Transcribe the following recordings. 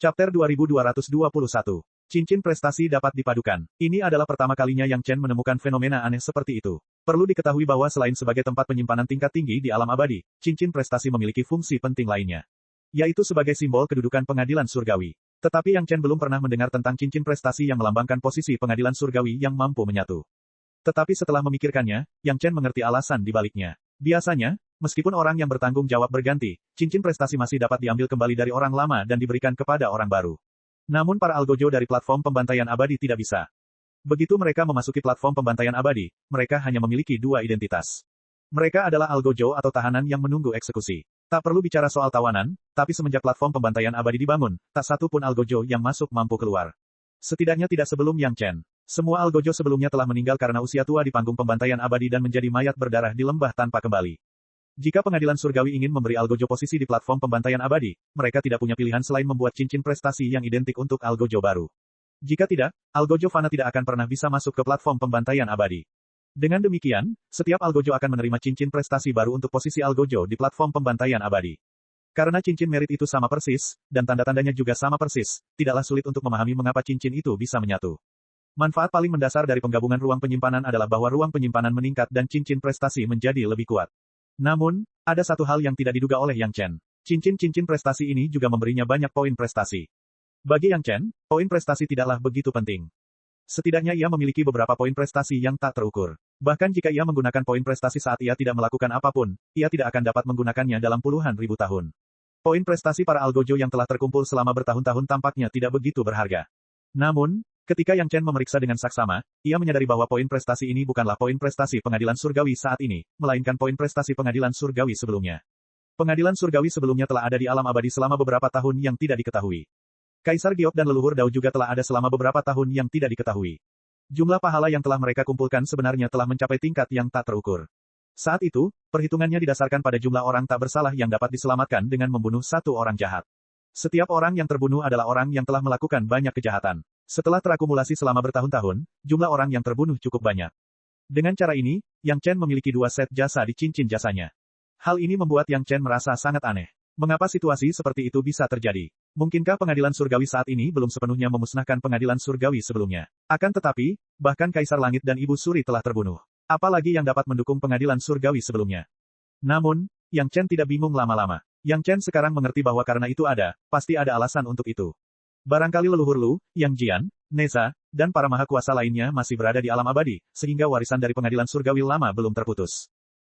Chapter 2221. Cincin prestasi dapat dipadukan. Ini adalah pertama kalinya Yang Chen menemukan fenomena aneh seperti itu. Perlu diketahui bahwa selain sebagai tempat penyimpanan tingkat tinggi di alam abadi, cincin prestasi memiliki fungsi penting lainnya, yaitu sebagai simbol kedudukan pengadilan surgawi. Tetapi Yang Chen belum pernah mendengar tentang cincin prestasi yang melambangkan posisi pengadilan surgawi yang mampu menyatu. Tetapi setelah memikirkannya, Yang Chen mengerti alasan di baliknya. Biasanya, meskipun orang yang bertanggung jawab berganti, cincin prestasi masih dapat diambil kembali dari orang lama dan diberikan kepada orang baru. Namun para algojo dari platform pembantaian abadi tidak bisa. Begitu mereka memasuki platform pembantaian abadi, mereka hanya memiliki dua identitas. Mereka adalah algojo atau tahanan yang menunggu eksekusi. Tak perlu bicara soal tawanan, tapi semenjak platform pembantaian abadi dibangun, tak satu pun algojo yang masuk mampu keluar. Setidaknya tidak sebelum Yang Chen. Semua algojo sebelumnya telah meninggal karena usia tua di panggung pembantaian abadi dan menjadi mayat berdarah di lembah tanpa kembali. Jika pengadilan surgawi ingin memberi algojo posisi di platform pembantaian abadi, mereka tidak punya pilihan selain membuat cincin prestasi yang identik untuk algojo baru. Jika tidak, algojo fana tidak akan pernah bisa masuk ke platform pembantaian abadi. Dengan demikian, setiap algojo akan menerima cincin prestasi baru untuk posisi algojo di platform pembantaian abadi. Karena cincin merit itu sama persis, dan tanda-tandanya juga sama persis, tidaklah sulit untuk memahami mengapa cincin itu bisa menyatu. Manfaat paling mendasar dari penggabungan ruang penyimpanan adalah bahwa ruang penyimpanan meningkat dan cincin prestasi menjadi lebih kuat. Namun, ada satu hal yang tidak diduga oleh Yang Chen. Cincin-cincin prestasi ini juga memberinya banyak poin prestasi. Bagi Yang Chen, poin prestasi tidaklah begitu penting. Setidaknya ia memiliki beberapa poin prestasi yang tak terukur. Bahkan jika ia menggunakan poin prestasi saat ia tidak melakukan apapun, ia tidak akan dapat menggunakannya dalam puluhan ribu tahun. Poin prestasi para algojo yang telah terkumpul selama bertahun-tahun tampaknya tidak begitu berharga. Namun, ketika Yang Chen memeriksa dengan saksama, ia menyadari bahwa poin prestasi ini bukanlah poin prestasi pengadilan surgawi saat ini, melainkan poin prestasi pengadilan surgawi sebelumnya. Pengadilan surgawi sebelumnya telah ada di alam abadi selama beberapa tahun yang tidak diketahui. Kaisar Giok dan leluhur Dao juga telah ada selama beberapa tahun yang tidak diketahui. Jumlah pahala yang telah mereka kumpulkan sebenarnya telah mencapai tingkat yang tak terukur. Saat itu, perhitungannya didasarkan pada jumlah orang tak bersalah yang dapat diselamatkan dengan membunuh satu orang jahat. Setiap orang yang terbunuh adalah orang yang telah melakukan banyak kejahatan. Setelah terakumulasi selama bertahun-tahun, jumlah orang yang terbunuh cukup banyak. Dengan cara ini, Yang Chen memiliki dua set jasa di cincin jasanya. Hal ini membuat Yang Chen merasa sangat aneh. Mengapa situasi seperti itu bisa terjadi? Mungkinkah pengadilan surgawi saat ini belum sepenuhnya memusnahkan pengadilan surgawi sebelumnya? Akan tetapi, bahkan Kaisar Langit dan Ibu Suri telah terbunuh. Apalagi yang dapat mendukung pengadilan surgawi sebelumnya? Namun, Yang Chen tidak bingung lama-lama. Yang Chen sekarang mengerti bahwa karena itu pasti ada alasan untuk itu. Barangkali leluhur Lu, Yang Jian, Neza, dan para maha kuasa lainnya masih berada di alam abadi, sehingga warisan dari pengadilan surgawi lama belum terputus.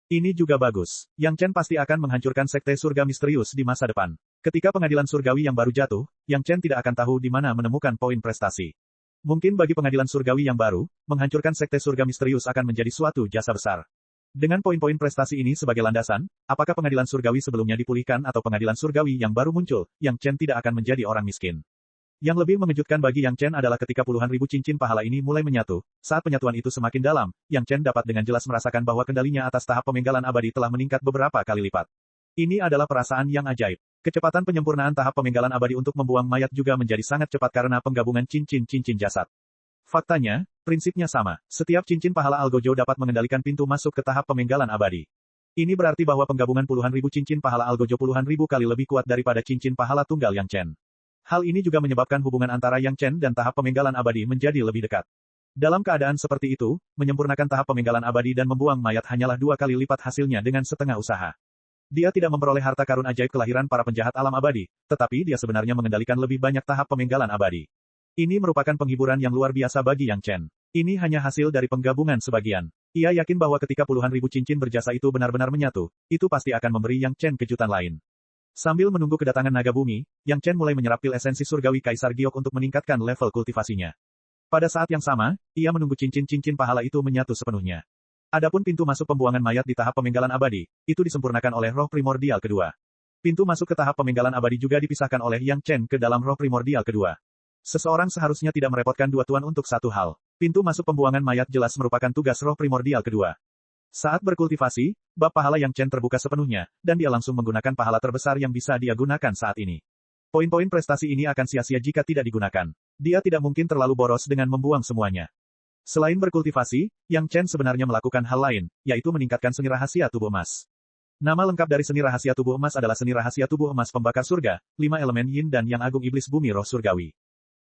Ini juga bagus. Yang Chen pasti akan menghancurkan sekte surga misterius di masa depan. Ketika pengadilan surgawi yang baru jatuh, Yang Chen tidak akan tahu di mana menemukan poin prestasi. Mungkin bagi pengadilan surgawi yang baru, menghancurkan sekte surga misterius akan menjadi suatu jasa besar. Dengan poin-poin prestasi ini sebagai landasan, apakah pengadilan surgawi sebelumnya dipulihkan atau pengadilan surgawi yang baru muncul, Yang Chen tidak akan menjadi orang miskin. Yang lebih mengejutkan bagi Yang Chen adalah ketika puluhan ribu cincin pahala ini mulai menyatu, saat penyatuan itu semakin dalam, Yang Chen dapat dengan jelas merasakan bahwa kendalinya atas tahap pemenggalan abadi telah meningkat beberapa kali lipat. Ini adalah perasaan yang ajaib. Kecepatan penyempurnaan tahap pemenggalan abadi untuk membuang mayat juga menjadi sangat cepat karena penggabungan cincin-cincin jasad. Faktanya, prinsipnya sama. Setiap cincin pahala algojo dapat mengendalikan pintu masuk ke tahap pemenggalan abadi. Ini berarti bahwa penggabungan puluhan ribu cincin pahala algojo puluhan ribu kali lebih kuat daripada cincin pahala tunggal Yang Chen. Hal ini juga menyebabkan hubungan antara Yang Chen dan tahap pemenggalan abadi menjadi lebih dekat. Dalam keadaan seperti itu, menyempurnakan tahap pemenggalan abadi dan membuang mayat hanyalah 2 kali lipat hasilnya dengan setengah usaha. Dia tidak memperoleh harta karun ajaib kelahiran para penjahat alam abadi, tetapi dia sebenarnya mengendalikan lebih banyak tahap pemenggalan abadi. Ini merupakan penghiburan yang luar biasa bagi Yang Chen. Ini hanya hasil dari penggabungan sebagian. Ia yakin bahwa ketika puluhan ribu cincin berjasa itu benar-benar menyatu, itu pasti akan memberi Yang Chen kejutan lain. Sambil menunggu kedatangan naga bumi, Yang Chen mulai menyerap pil esensi surgawi Kaisar Giok untuk meningkatkan level kultivasinya. Pada saat yang sama, ia menunggu cincin-cincin pahala itu menyatu sepenuhnya. Adapun pintu masuk pembuangan mayat di tahap pemenggalan abadi, itu disempurnakan oleh roh primordial kedua. Pintu masuk ke tahap pemenggalan abadi juga dipisahkan oleh Yang Chen ke dalam roh primordial kedua. Seseorang seharusnya tidak merepotkan dua tuan untuk satu hal. Pintu masuk pembuangan mayat jelas merupakan tugas roh primordial kedua. Saat berkultivasi, bab pahala Yang Chen terbuka sepenuhnya, dan dia langsung menggunakan pahala terbesar yang bisa dia gunakan saat ini. Poin-poin prestasi ini akan sia-sia jika tidak digunakan. Dia tidak mungkin terlalu boros dengan membuang semuanya. Selain berkultivasi, Yang Chen sebenarnya melakukan hal lain, yaitu meningkatkan seni rahasia tubuh emas. Nama lengkap dari seni rahasia tubuh emas adalah seni rahasia tubuh emas pembakar surga, 5 elemen yin dan yang agung iblis bumi roh surgawi.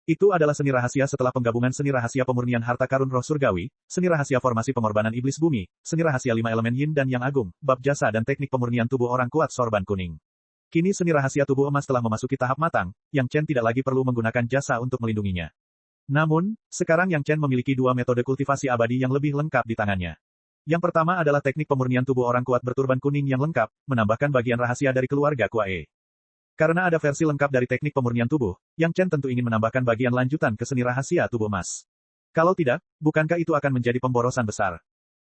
Itu adalah seni rahasia setelah penggabungan seni rahasia pemurnian harta karun roh surgawi, seni rahasia formasi pengorbanan iblis bumi, seni rahasia 5 elemen yin dan yang agung, bab jasa dan teknik pemurnian tubuh orang kuat sorban kuning. Kini seni rahasia tubuh emas telah memasuki tahap matang, Yang Chen tidak lagi perlu menggunakan jasa untuk melindunginya. Namun, sekarang Yang Chen memiliki dua metode kultivasi abadi yang lebih lengkap di tangannya. Yang pertama adalah teknik pemurnian tubuh orang kuat berturban kuning yang lengkap, menambahkan bagian rahasia dari keluarga Kuae. Karena ada versi lengkap dari teknik pemurnian tubuh, Yang Chen tentu ingin menambahkan bagian lanjutan ke seni rahasia tubuh emas. Kalau tidak, bukankah itu akan menjadi pemborosan besar?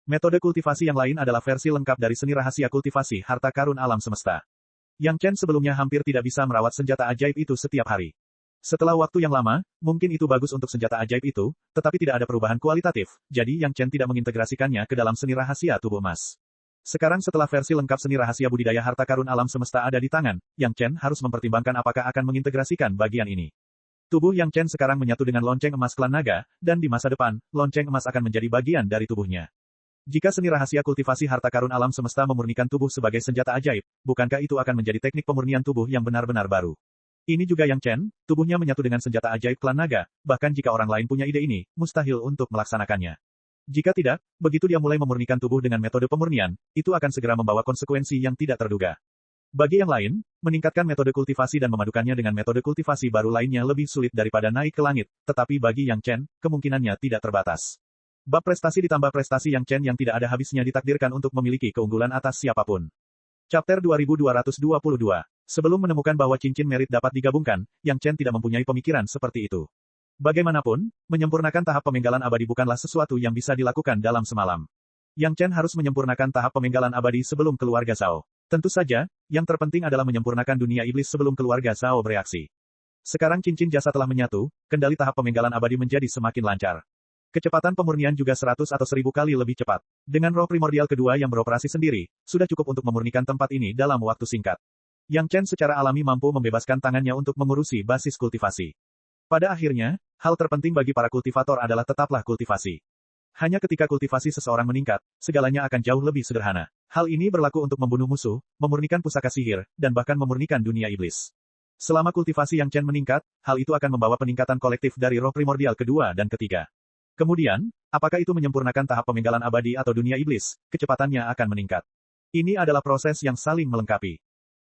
Metode kultivasi yang lain adalah versi lengkap dari seni rahasia kultivasi harta karun alam semesta. Yang Chen sebelumnya hampir tidak bisa merawat senjata ajaib itu setiap hari. Setelah waktu yang lama, mungkin itu bagus untuk senjata ajaib itu, tetapi tidak ada perubahan kualitatif, jadi Yang Chen tidak mengintegrasikannya ke dalam seni rahasia tubuh emas. Sekarang setelah versi lengkap seni rahasia budidaya harta karun alam semesta ada di tangan, Yang Chen harus mempertimbangkan apakah akan mengintegrasikan bagian ini. Tubuh Yang Chen sekarang menyatu dengan lonceng emas klan naga, dan di masa depan, lonceng emas akan menjadi bagian dari tubuhnya. Jika seni rahasia kultivasi harta karun alam semesta memurnikan tubuh sebagai senjata ajaib, bukankah itu akan menjadi teknik pemurnian tubuh yang benar-benar baru? Ini juga Yang Chen, tubuhnya menyatu dengan senjata ajaib klan naga, bahkan jika orang lain punya ide ini, mustahil untuk melaksanakannya. Jika tidak, begitu dia mulai memurnikan tubuh dengan metode pemurnian, itu akan segera membawa konsekuensi yang tidak terduga. Bagi yang lain, meningkatkan metode kultivasi dan memadukannya dengan metode kultivasi baru lainnya lebih sulit daripada naik ke langit, tetapi bagi Yang Chen, kemungkinannya tidak terbatas. Bab prestasi ditambah prestasi Yang Chen yang tidak ada habisnya ditakdirkan untuk memiliki keunggulan atas siapapun. Chapter 2222. Sebelum menemukan bahwa cincin merit dapat digabungkan, Yang Chen tidak mempunyai pemikiran seperti itu. Bagaimanapun, menyempurnakan tahap pemenggalan abadi bukanlah sesuatu yang bisa dilakukan dalam semalam. Yang Chen harus menyempurnakan tahap pemenggalan abadi sebelum keluarga Zhao. Tentu saja, yang terpenting adalah menyempurnakan dunia iblis sebelum keluarga Zhao bereaksi. Sekarang cincin jasa telah menyatu, kendali tahap pemenggalan abadi menjadi semakin lancar. Kecepatan pemurnian juga 100 atau 1000 kali lebih cepat. Dengan roh primordial kedua yang beroperasi sendiri, sudah cukup untuk memurnikan tempat ini dalam waktu singkat. Yang Chen secara alami mampu membebaskan tangannya untuk mengurusi basis kultivasi. Pada akhirnya, hal terpenting bagi para kultivator adalah tetaplah kultivasi. Hanya ketika kultivasi seseorang meningkat, segalanya akan jauh lebih sederhana. Hal ini berlaku untuk membunuh musuh, memurnikan pusaka sihir, dan bahkan memurnikan dunia iblis. Selama kultivasi Yang Chen meningkat, hal itu akan membawa peningkatan kolektif dari roh primordial kedua dan ketiga. Kemudian, apakah itu menyempurnakan tahap pemenggalan abadi atau dunia iblis, kecepatannya akan meningkat. Ini adalah proses yang saling melengkapi.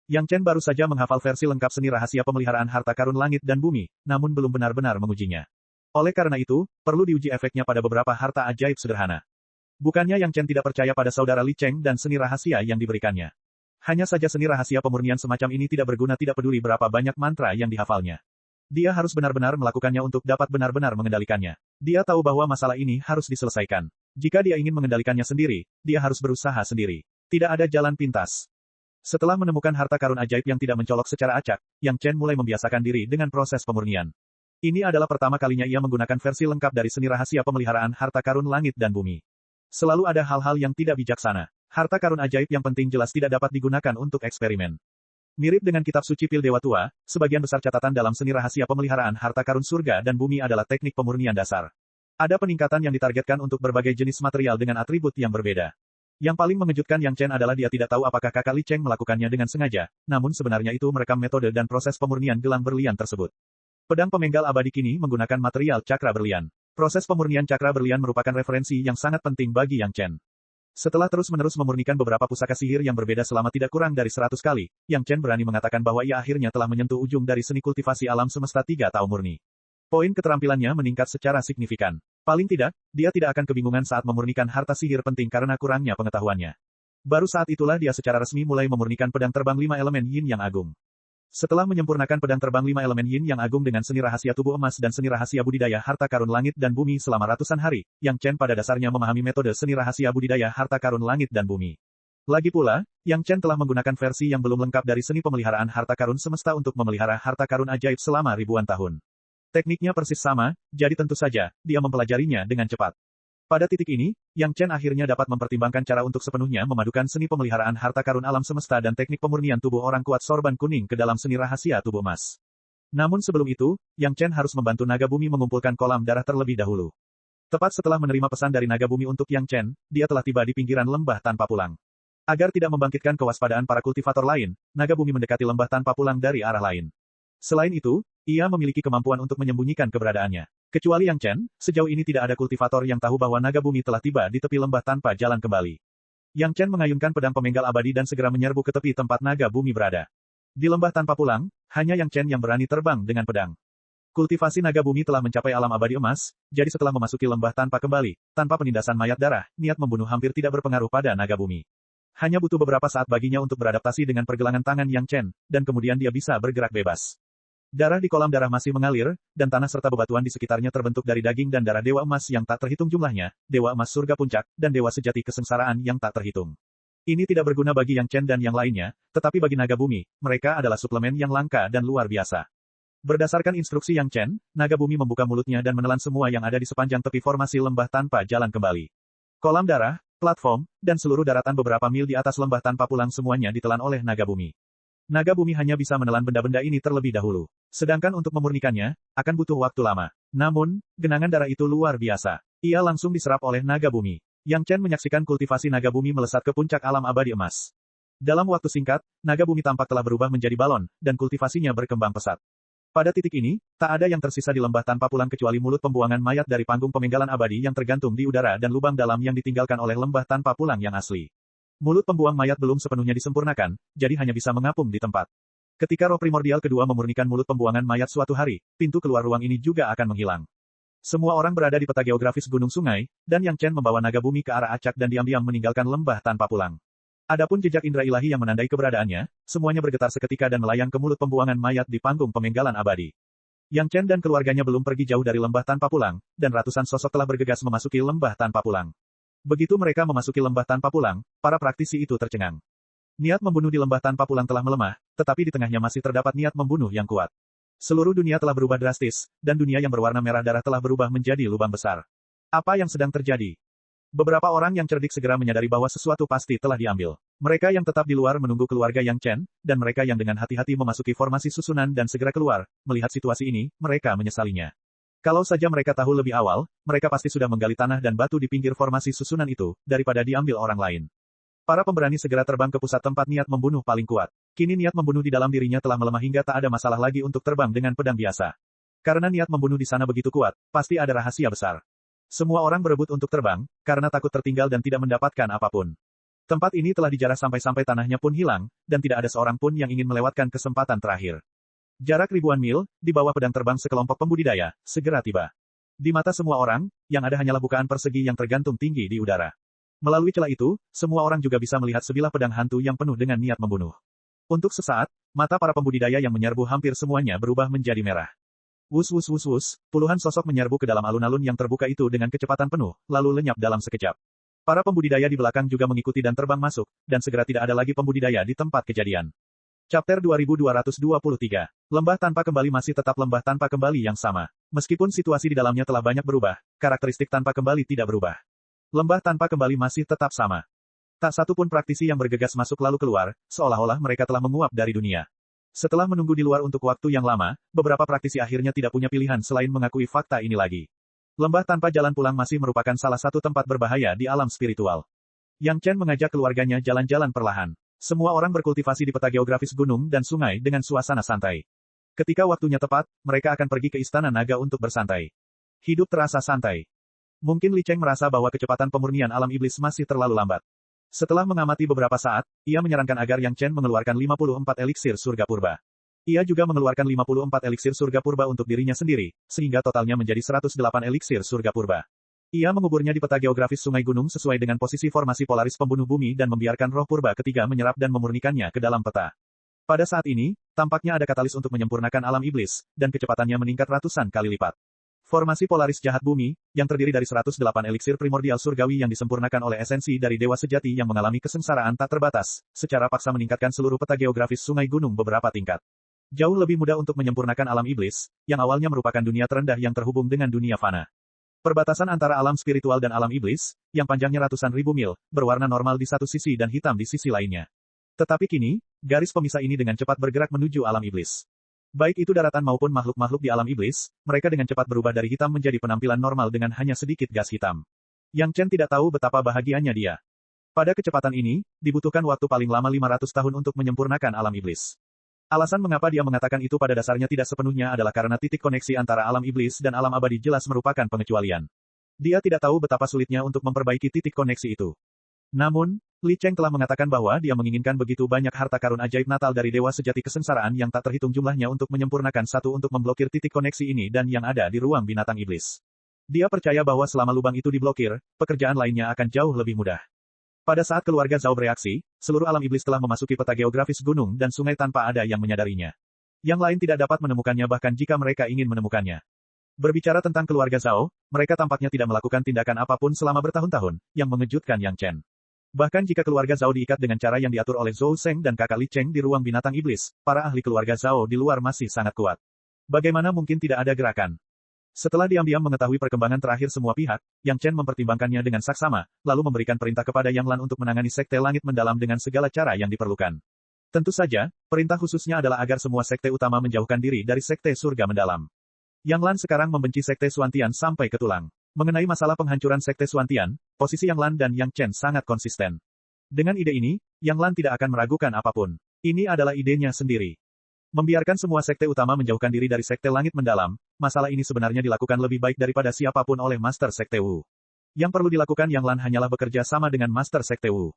Yang Chen baru saja menghafal versi lengkap seni rahasia pemeliharaan harta karun langit dan bumi, namun belum benar-benar mengujinya. Oleh karena itu, perlu diuji efeknya pada beberapa harta ajaib sederhana. Bukannya Yang Chen tidak percaya pada saudara Li Cheng dan seni rahasia yang diberikannya. Hanya saja seni rahasia pemurnian semacam ini tidak berguna tidak peduli berapa banyak mantra yang dihafalnya. Dia harus benar-benar melakukannya untuk dapat benar-benar mengendalikannya. Dia tahu bahwa masalah ini harus diselesaikan. Jika dia ingin mengendalikannya sendiri, dia harus berusaha sendiri. Tidak ada jalan pintas. Setelah menemukan harta karun ajaib yang tidak mencolok secara acak, Yang Chen mulai membiasakan diri dengan proses pemurnian. Ini adalah pertama kalinya ia menggunakan versi lengkap dari seni rahasia pemeliharaan harta karun langit dan bumi. Selalu ada hal-hal yang tidak bijaksana. Harta karun ajaib yang penting jelas tidak dapat digunakan untuk eksperimen. Mirip dengan kitab suci pil Dewa Tua, sebagian besar catatan dalam seni rahasia pemeliharaan harta karun surga dan bumi adalah teknik pemurnian dasar. Ada peningkatan yang ditargetkan untuk berbagai jenis material dengan atribut yang berbeda. Yang paling mengejutkan Yang Chen adalah dia tidak tahu apakah kakak Li Cheng melakukannya dengan sengaja, namun sebenarnya itu merekam metode dan proses pemurnian gelang berlian tersebut. Pedang pemenggal abadi kini menggunakan material cakra berlian. Proses pemurnian cakra berlian merupakan referensi yang sangat penting bagi Yang Chen. Setelah terus-menerus memurnikan beberapa pusaka sihir yang berbeda selama tidak kurang dari 100 kali, Yang Chen berani mengatakan bahwa ia akhirnya telah menyentuh ujung dari seni kultivasi alam semesta 3 Tao murni. Poin keterampilannya meningkat secara signifikan. Paling tidak, dia tidak akan kebingungan saat memurnikan harta sihir penting karena kurangnya pengetahuannya. Baru saat itulah dia secara resmi mulai memurnikan pedang terbang 5 elemen yin yang agung. Setelah menyempurnakan pedang terbang 5 elemen yin yang agung dengan seni rahasia tubuh emas dan seni rahasia budidaya harta karun langit dan bumi selama ratusan hari, Yang Chen pada dasarnya memahami metode seni rahasia budidaya harta karun langit dan bumi. Lagi pula, Yang Chen telah menggunakan versi yang belum lengkap dari seni pemeliharaan harta karun semesta untuk memelihara harta karun ajaib selama ribuan tahun. Tekniknya persis sama, jadi tentu saja, dia mempelajarinya dengan cepat. Pada titik ini, Yang Chen akhirnya dapat mempertimbangkan cara untuk sepenuhnya memadukan seni pemeliharaan harta karun alam semesta dan teknik pemurnian tubuh orang kuat sorban kuning ke dalam seni rahasia tubuh emas. Namun sebelum itu, Yang Chen harus membantu naga bumi mengumpulkan kolam darah terlebih dahulu. Tepat setelah menerima pesan dari naga bumi untuk Yang Chen, dia telah tiba di pinggiran lembah tanpa pulang. Agar tidak membangkitkan kewaspadaan para kultivator lain, naga bumi mendekati lembah tanpa pulang dari arah lain. Selain itu, ia memiliki kemampuan untuk menyembunyikan keberadaannya. Kecuali Yang Chen, sejauh ini tidak ada kultivator yang tahu bahwa naga bumi telah tiba di tepi lembah tanpa jalan kembali. Yang Chen mengayunkan pedang pemenggal abadi dan segera menyerbu ke tepi tempat naga bumi berada. Di lembah tanpa pulang, hanya Yang Chen yang berani terbang dengan pedang. Kultivasi naga bumi telah mencapai alam abadi emas, jadi setelah memasuki lembah tanpa kembali, tanpa penindasan mayat darah, niat membunuh hampir tidak berpengaruh pada naga bumi. Hanya butuh beberapa saat baginya untuk beradaptasi dengan pergelangan tangan Yang Chen, dan kemudian dia bisa bergerak bebas. Darah di kolam darah masih mengalir, dan tanah serta bebatuan di sekitarnya terbentuk dari daging dan darah dewa emas yang tak terhitung jumlahnya, dewa emas surga puncak, dan dewa sejati kesengsaraan yang tak terhitung. Ini tidak berguna bagi Yang Chen dan yang lainnya, tetapi bagi naga bumi, mereka adalah suplemen yang langka dan luar biasa. Berdasarkan instruksi Yang Chen, naga bumi membuka mulutnya dan menelan semua yang ada di sepanjang tepi formasi lembah tanpa jalan kembali. Kolam darah, platform, dan seluruh daratan beberapa mil di atas lembah tanpa pulang semuanya ditelan oleh naga bumi. Naga bumi hanya bisa menelan benda-benda ini terlebih dahulu. Sedangkan untuk memurnikannya, akan butuh waktu lama. Namun, genangan darah itu luar biasa. Ia langsung diserap oleh naga bumi. Yang Chen menyaksikan kultivasi naga bumi melesat ke puncak alam abadi emas. Dalam waktu singkat, naga bumi tampak telah berubah menjadi balon, dan kultivasinya berkembang pesat. Pada titik ini, tak ada yang tersisa di lembah tanpa pulang kecuali mulut pembuangan mayat dari panggung pemenggalan abadi yang tergantung di udara dan lubang dalam yang ditinggalkan oleh lembah tanpa pulang yang asli. Mulut pembuang mayat belum sepenuhnya disempurnakan, jadi hanya bisa mengapung di tempat. Ketika roh primordial kedua memurnikan mulut pembuangan mayat suatu hari, pintu keluar ruang ini juga akan menghilang. Semua orang berada di peta geografis gunung sungai, dan Yang Chen membawa naga bumi ke arah acak dan diam-diam meninggalkan lembah tanpa pulang. Adapun jejak indera ilahi yang menandai keberadaannya, semuanya bergetar seketika dan melayang ke mulut pembuangan mayat di panggung pemenggalan abadi. Yang Chen dan keluarganya belum pergi jauh dari lembah tanpa pulang, dan ratusan sosok telah bergegas memasuki lembah tanpa pulang. Begitu mereka memasuki lembah tanpa pulang, para praktisi itu tercengang. Niat membunuh di lembah tanpa pulang telah melemah, tetapi di tengahnya masih terdapat niat membunuh yang kuat. Seluruh dunia telah berubah drastis, dan dunia yang berwarna merah darah telah berubah menjadi lubang besar. Apa yang sedang terjadi? Beberapa orang yang cerdik segera menyadari bahwa sesuatu pasti telah diambil. Mereka yang tetap di luar menunggu keluarga Yang Chen, dan mereka yang dengan hati-hati memasuki formasi susunan dan segera keluar, melihat situasi ini, mereka menyesalinya. Kalau saja mereka tahu lebih awal, mereka pasti sudah menggali tanah dan batu di pinggir formasi susunan itu, daripada diambil orang lain. Para pemberani segera terbang ke pusat tempat niat membunuh paling kuat. Kini niat membunuh di dalam dirinya telah melemah hingga tak ada masalah lagi untuk terbang dengan pedang biasa. Karena niat membunuh di sana begitu kuat, pasti ada rahasia besar. Semua orang berebut untuk terbang, karena takut tertinggal dan tidak mendapatkan apapun. Tempat ini telah dijarah sampai-sampai tanahnya pun hilang, dan tidak ada seorang pun yang ingin melewatkan kesempatan terakhir. Jarak ribuan mil, di bawah pedang terbang sekelompok pembudidaya, segera tiba. Di mata semua orang, yang ada hanyalah bukaan persegi yang tergantung tinggi di udara. Melalui celah itu, semua orang juga bisa melihat sebilah pedang hantu yang penuh dengan niat membunuh. Untuk sesaat, mata para pembudidaya yang menyerbu hampir semuanya berubah menjadi merah. Wus wus wus wus, puluhan sosok menyerbu ke dalam alun-alun yang terbuka itu dengan kecepatan penuh, lalu lenyap dalam sekejap. Para pembudidaya di belakang juga mengikuti dan terbang masuk, dan segera tidak ada lagi pembudidaya di tempat kejadian. Chapter 2223. Lembah tanpa kembali masih tetap lembah tanpa kembali yang sama. Meskipun situasi di dalamnya telah banyak berubah, karakteristik tanpa kembali tidak berubah. Lembah tanpa kembali masih tetap sama. Tak satu pun praktisi yang bergegas masuk lalu keluar, seolah-olah mereka telah menguap dari dunia. Setelah menunggu di luar untuk waktu yang lama, beberapa praktisi akhirnya tidak punya pilihan selain mengakui fakta ini lagi. Lembah tanpa jalan pulang masih merupakan salah satu tempat berbahaya di alam spiritual. Yang Chen mengajak keluarganya jalan-jalan perlahan. Semua orang berkultivasi di peta geografis gunung dan sungai dengan suasana santai. Ketika waktunya tepat, mereka akan pergi ke Istana Naga untuk bersantai. Hidup terasa santai. Mungkin Li Cheng merasa bahwa kecepatan pemurnian alam iblis masih terlalu lambat. Setelah mengamati beberapa saat, ia menyarankan agar Yang Chen mengeluarkan 54 eliksir surga purba. Ia juga mengeluarkan 54 eliksir surga purba untuk dirinya sendiri, sehingga totalnya menjadi 108 eliksir surga purba. Ia menguburnya di peta geografis sungai gunung sesuai dengan posisi formasi polaris pembunuh bumi dan membiarkan roh purba ketiga menyerap dan memurnikannya ke dalam peta. Pada saat ini, tampaknya ada katalis untuk menyempurnakan alam iblis, dan kecepatannya meningkat ratusan kali lipat. Formasi polaris jahat bumi, yang terdiri dari 108 eliksir primordial surgawi yang disempurnakan oleh esensi dari dewa sejati yang mengalami kesengsaraan tak terbatas, secara paksa meningkatkan seluruh peta geografis sungai gunung beberapa tingkat. Jauh lebih mudah untuk menyempurnakan alam iblis, yang awalnya merupakan dunia terendah yang terhubung dengan dunia fana. Perbatasan antara alam spiritual dan alam iblis, yang panjangnya ratusan ribu mil, berwarna normal di satu sisi dan hitam di sisi lainnya. Tetapi kini, garis pemisah ini dengan cepat bergerak menuju alam iblis. Baik itu daratan maupun makhluk-makhluk di alam iblis, mereka dengan cepat berubah dari hitam menjadi penampilan normal dengan hanya sedikit gas hitam. Yang Chen tidak tahu betapa bahagianya dia. Pada kecepatan ini, dibutuhkan waktu paling lama 500 tahun untuk menyempurnakan alam iblis. Alasan mengapa dia mengatakan itu pada dasarnya tidak sepenuhnya adalah karena titik koneksi antara alam iblis dan alam abadi jelas merupakan pengecualian. Dia tidak tahu betapa sulitnya untuk memperbaiki titik koneksi itu. Namun, Li Cheng telah mengatakan bahwa dia menginginkan begitu banyak harta karun ajaib natal dari dewa sejati kesengsaraan yang tak terhitung jumlahnya untuk menyempurnakan satu untuk memblokir titik koneksi ini dan yang ada di ruang binatang iblis. Dia percaya bahwa selama lubang itu diblokir, pekerjaan lainnya akan jauh lebih mudah. Pada saat keluarga Zhao bereaksi, seluruh alam iblis telah memasuki peta geografis gunung dan sungai tanpa ada yang menyadarinya. Yang lain tidak dapat menemukannya bahkan jika mereka ingin menemukannya. Berbicara tentang keluarga Zhao, mereka tampaknya tidak melakukan tindakan apapun selama bertahun-tahun, yang mengejutkan Yang Chen. Bahkan jika keluarga Zhao diikat dengan cara yang diatur oleh Zhou Sheng dan kakak Li Cheng di ruang binatang iblis, para ahli keluarga Zhao di luar masih sangat kuat. Bagaimana mungkin tidak ada gerakan? Setelah diam-diam mengetahui perkembangan terakhir semua pihak, Yang Chen mempertimbangkannya dengan saksama, lalu memberikan perintah kepada Yang Lan untuk menangani sekte langit mendalam dengan segala cara yang diperlukan. Tentu saja, perintah khususnya adalah agar semua sekte utama menjauhkan diri dari sekte surga mendalam. Yang Lan sekarang membenci sekte Xuantian sampai ke tulang. Mengenai masalah penghancuran sekte Xuantian, posisi Yang Lan dan Yang Chen sangat konsisten. Dengan ide ini, Yang Lan tidak akan meragukan apapun. Ini adalah idenya sendiri. Membiarkan semua sekte utama menjauhkan diri dari sekte langit mendalam, masalah ini sebenarnya dilakukan lebih baik daripada siapapun oleh Master Sekte Wu. Yang perlu dilakukan Yang Lan hanyalah bekerja sama dengan Master Sekte Wu.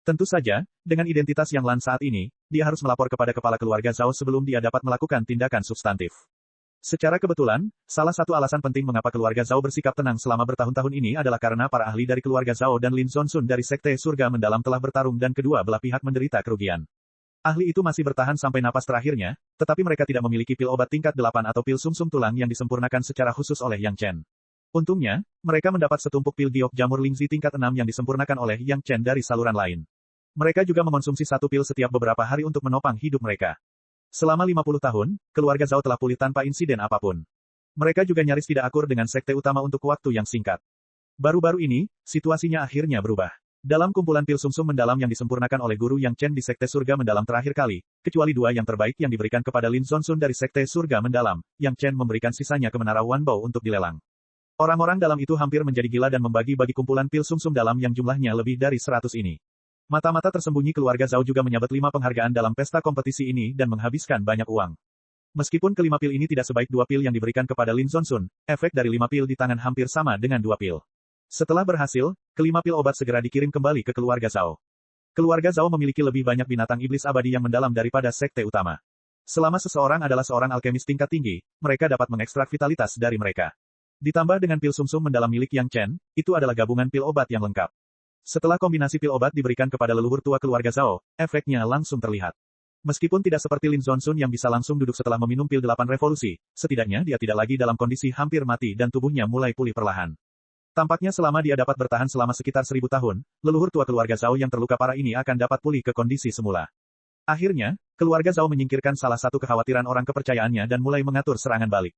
Tentu saja, dengan identitas Yang Lan saat ini, dia harus melapor kepada kepala keluarga Zhao sebelum dia dapat melakukan tindakan substantif. Secara kebetulan, salah satu alasan penting mengapa keluarga Zhao bersikap tenang selama bertahun-tahun ini adalah karena para ahli dari keluarga Zhao dan Lin Zonsun dari Sekte Surga Mendalam telah bertarung dan kedua belah pihak menderita kerugian. Ahli itu masih bertahan sampai napas terakhirnya, tetapi mereka tidak memiliki pil obat tingkat 8 atau pil sumsum tulang yang disempurnakan secara khusus oleh Yang Chen. Untungnya, mereka mendapat setumpuk pil giok jamur Lingzi tingkat 6 yang disempurnakan oleh Yang Chen dari saluran lain. Mereka juga mengonsumsi satu pil setiap beberapa hari untuk menopang hidup mereka. Selama 50 tahun, keluarga Zhao telah pulih tanpa insiden apapun. Mereka juga nyaris tidak akur dengan sekte utama untuk waktu yang singkat. Baru-baru ini, situasinya akhirnya berubah. Dalam kumpulan pil sumsum mendalam yang disempurnakan oleh guru Yang Chen di Sekte Surga Mendalam terakhir kali, kecuali dua yang terbaik yang diberikan kepada Lin Zonsun dari Sekte Surga Mendalam, Yang Chen memberikan sisanya ke Menara Wanbao untuk dilelang. Orang-orang dalam itu hampir menjadi gila dan membagi-bagi kumpulan pil sumsum dalam yang jumlahnya lebih dari 100 ini. Mata-mata tersembunyi keluarga Zhao juga menyabet 5 penghargaan dalam pesta kompetisi ini dan menghabiskan banyak uang. Meskipun kelima pil ini tidak sebaik 2 pil yang diberikan kepada Lin Zonsun, efek dari 5 pil di tangan hampir sama dengan 2 pil. Setelah berhasil, kelima pil obat segera dikirim kembali ke keluarga Zhao. Keluarga Zhao memiliki lebih banyak binatang iblis abadi yang mendalam daripada sekte utama. Selama seseorang adalah seorang alkemis tingkat tinggi, mereka dapat mengekstrak vitalitas dari mereka. Ditambah dengan pil sumsum mendalam milik Yang Chen, itu adalah gabungan pil obat yang lengkap. Setelah kombinasi pil obat diberikan kepada leluhur tua keluarga Zhao, efeknya langsung terlihat. Meskipun tidak seperti Lin Zonsun yang bisa langsung duduk setelah meminum pil 8 revolusi, setidaknya dia tidak lagi dalam kondisi hampir mati dan tubuhnya mulai pulih perlahan. Tampaknya selama dia dapat bertahan selama sekitar 1000 tahun, leluhur tua keluarga Zhao yang terluka parah ini akan dapat pulih ke kondisi semula. Akhirnya, keluarga Zhao menyingkirkan salah satu kekhawatiran orang kepercayaannya dan mulai mengatur serangan balik.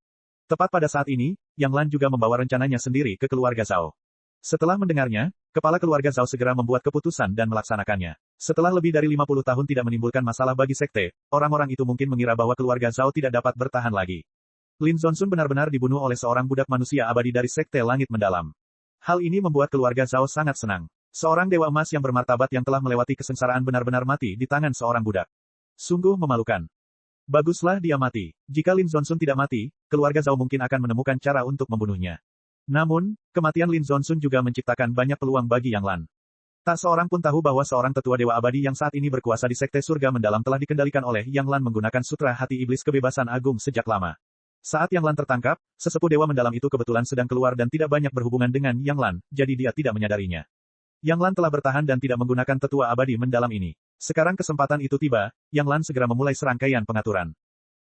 Tepat pada saat ini, Yang Lan juga membawa rencananya sendiri ke keluarga Zhao. Setelah mendengarnya, kepala keluarga Zhao segera membuat keputusan dan melaksanakannya. Setelah lebih dari 50 tahun tidak menimbulkan masalah bagi sekte, orang-orang itu mungkin mengira bahwa keluarga Zhao tidak dapat bertahan lagi. Lin Zonsun benar-benar dibunuh oleh seorang budak manusia abadi dari Sekte Langit Mendalam. Hal ini membuat keluarga Zhao sangat senang. Seorang dewa emas yang bermartabat yang telah melewati kesengsaraan benar-benar mati di tangan seorang budak. Sungguh memalukan. Baguslah dia mati. Jika Lin Zonsun tidak mati, keluarga Zhao mungkin akan menemukan cara untuk membunuhnya. Namun, kematian Lin Zonsun juga menciptakan banyak peluang bagi Yang Lan. Tak seorang pun tahu bahwa seorang tetua dewa abadi yang saat ini berkuasa di Sekte Surga Mendalam telah dikendalikan oleh Yang Lan menggunakan sutra hati iblis kebebasan agung sejak lama. Saat Yang Lan tertangkap, sesepuh dewa mendalam itu kebetulan sedang keluar dan tidak banyak berhubungan dengan Yang Lan, jadi dia tidak menyadarinya. Yang Lan telah bertahan dan tidak menggunakan tetua abadi mendalam ini. Sekarang kesempatan itu tiba, Yang Lan segera memulai serangkaian pengaturan.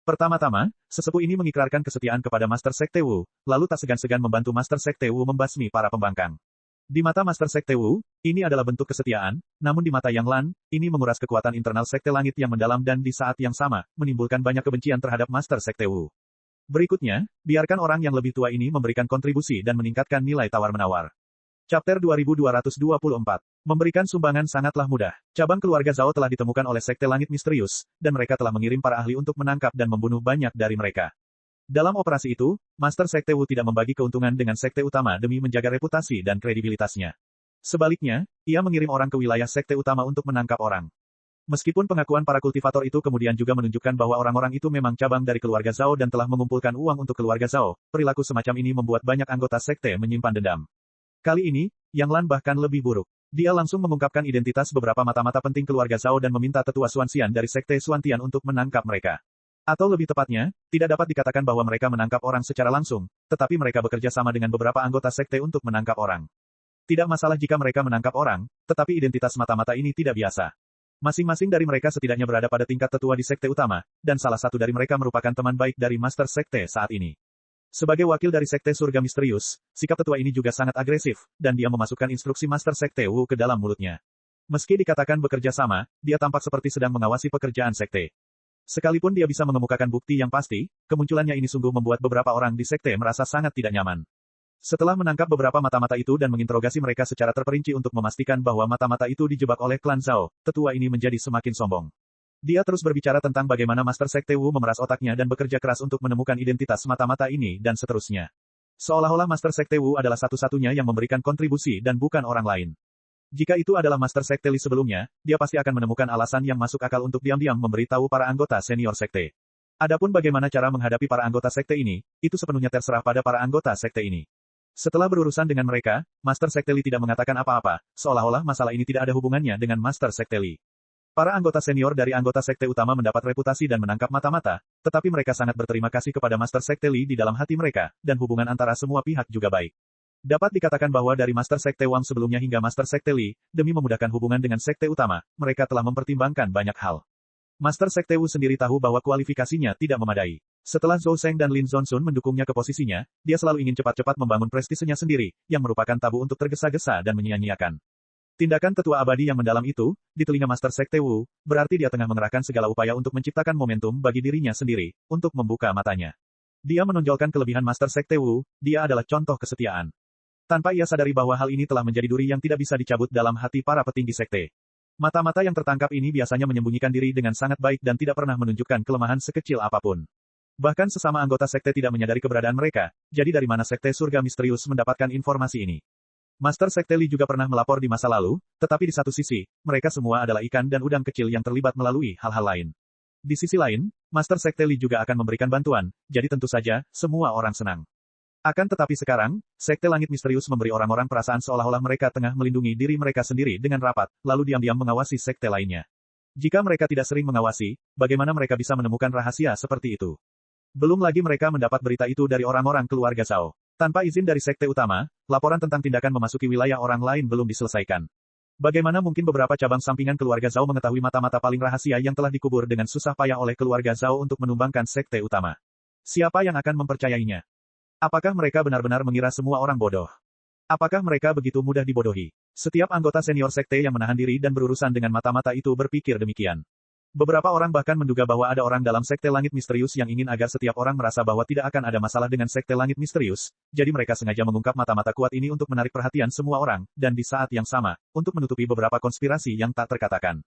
Pertama-tama, sesepuh ini mengikrarkan kesetiaan kepada Master Sekte Wu, lalu tak segan-segan membantu Master Sekte Wu membasmi para pembangkang. Di mata Master Sekte Wu, ini adalah bentuk kesetiaan, namun di mata Yang Lan, ini menguras kekuatan internal Sekte Langit yang mendalam dan di saat yang sama, menimbulkan banyak kebencian terhadap Master Sekte Wu. Berikutnya, biarkan orang yang lebih tua ini memberikan kontribusi dan meningkatkan nilai tawar-menawar. Chapter 2224. Memberikan sumbangan sangatlah mudah. Cabang keluarga Zhao telah ditemukan oleh Sekte Langit Misterius, dan mereka telah mengirim para ahli untuk menangkap dan membunuh banyak dari mereka. Dalam operasi itu, Master Sekte Wu tidak membagi keuntungan dengan sekte utama demi menjaga reputasi dan kredibilitasnya. Sebaliknya, ia mengirim orang ke wilayah sekte utama untuk menangkap orang. Meskipun pengakuan para kultivator itu kemudian juga menunjukkan bahwa orang-orang itu memang cabang dari keluarga Zhao dan telah mengumpulkan uang untuk keluarga Zhao, perilaku semacam ini membuat banyak anggota sekte menyimpan dendam. Kali ini, Yang Lan bahkan lebih buruk. Dia langsung mengungkapkan identitas beberapa mata-mata penting keluarga Zhao dan meminta tetua Xuanxian dari sekte Xuantian untuk menangkap mereka. Atau lebih tepatnya, tidak dapat dikatakan bahwa mereka menangkap orang secara langsung, tetapi mereka bekerja sama dengan beberapa anggota sekte untuk menangkap orang. Tidak masalah jika mereka menangkap orang, tetapi identitas mata-mata ini tidak biasa. Masing-masing dari mereka setidaknya berada pada tingkat tetua di sekte utama, dan salah satu dari mereka merupakan teman baik dari Master Sekte saat ini. Sebagai wakil dari Sekte Surga Misterius, sikap tetua ini juga sangat agresif, dan dia memasukkan instruksi Master Sekte Wu ke dalam mulutnya. Meski dikatakan bekerja sama, dia tampak seperti sedang mengawasi pekerjaan sekte. Sekalipun dia bisa mengemukakan bukti yang pasti, kemunculannya ini sungguh membuat beberapa orang di sekte merasa sangat tidak nyaman. Setelah menangkap beberapa mata-mata itu dan menginterogasi mereka secara terperinci untuk memastikan bahwa mata-mata itu dijebak oleh klan Zhao, tetua ini menjadi semakin sombong. Dia terus berbicara tentang bagaimana Master Sekte Wu memeras otaknya dan bekerja keras untuk menemukan identitas mata-mata ini dan seterusnya. Seolah-olah Master Sekte Wu adalah satu-satunya yang memberikan kontribusi dan bukan orang lain. Jika itu adalah Master Sekte Li sebelumnya, dia pasti akan menemukan alasan yang masuk akal untuk diam-diam memberitahu para anggota senior sekte. Adapun bagaimana cara menghadapi para anggota sekte ini, itu sepenuhnya terserah pada para anggota sekte ini. Setelah berurusan dengan mereka, Master Sekte Li tidak mengatakan apa-apa, seolah-olah masalah ini tidak ada hubungannya dengan Master Sekte Li. Para anggota senior dari anggota sekte utama mendapat reputasi dan menangkap mata-mata, tetapi mereka sangat berterima kasih kepada Master Sekte Li di dalam hati mereka, dan hubungan antara semua pihak juga baik. Dapat dikatakan bahwa dari Master Sekte Wang sebelumnya hingga Master Sekte Li, demi memudahkan hubungan dengan sekte utama, mereka telah mempertimbangkan banyak hal. Master Sekte Wu sendiri tahu bahwa kualifikasinya tidak memadai. Setelah Zhou Sheng dan Lin Zonsun mendukungnya ke posisinya, dia selalu ingin cepat-cepat membangun prestisenya sendiri, yang merupakan tabu untuk tergesa-gesa dan menyia-nyiakan. Tindakan tetua abadi yang mendalam itu, di telinga Master Sekte Wu, berarti dia tengah mengerahkan segala upaya untuk menciptakan momentum bagi dirinya sendiri, untuk membuka matanya. Dia menonjolkan kelebihan Master Sekte Wu, dia adalah contoh kesetiaan. Tanpa ia sadari bahwa hal ini telah menjadi duri yang tidak bisa dicabut dalam hati para petinggi sekte. Mata-mata yang tertangkap ini biasanya menyembunyikan diri dengan sangat baik dan tidak pernah menunjukkan kelemahan sekecil apapun. Bahkan sesama anggota sekte tidak menyadari keberadaan mereka, jadi dari mana Sekte Surga Misterius mendapatkan informasi ini? Master Sekte Li juga pernah melapor di masa lalu, tetapi di satu sisi, mereka semua adalah ikan dan udang kecil yang terlibat melalui hal-hal lain. Di sisi lain, Master Sekte Li juga akan memberikan bantuan, jadi tentu saja, semua orang senang. Akan tetapi sekarang, Sekte Langit Misterius memberi orang-orang perasaan seolah-olah mereka tengah melindungi diri mereka sendiri dengan rapat, lalu diam-diam mengawasi sekte lainnya. Jika mereka tidak sering mengawasi, bagaimana mereka bisa menemukan rahasia seperti itu? Belum lagi mereka mendapat berita itu dari orang-orang keluarga Zhao. Tanpa izin dari sekte utama, laporan tentang tindakan memasuki wilayah orang lain belum diselesaikan. Bagaimana mungkin beberapa cabang sampingan keluarga Zhao mengetahui mata-mata paling rahasia yang telah dikubur dengan susah payah oleh keluarga Zhao untuk menumbangkan sekte utama? Siapa yang akan mempercayainya? Apakah mereka benar-benar mengira semua orang bodoh? Apakah mereka begitu mudah dibodohi? Setiap anggota senior sekte yang menahan diri dan berurusan dengan mata-mata itu berpikir demikian. Beberapa orang bahkan menduga bahwa ada orang dalam Sekte Langit Misterius yang ingin agar setiap orang merasa bahwa tidak akan ada masalah dengan Sekte Langit Misterius, jadi mereka sengaja mengungkap mata-mata kuat ini untuk menarik perhatian semua orang, dan di saat yang sama, untuk menutupi beberapa konspirasi yang tak terkatakan.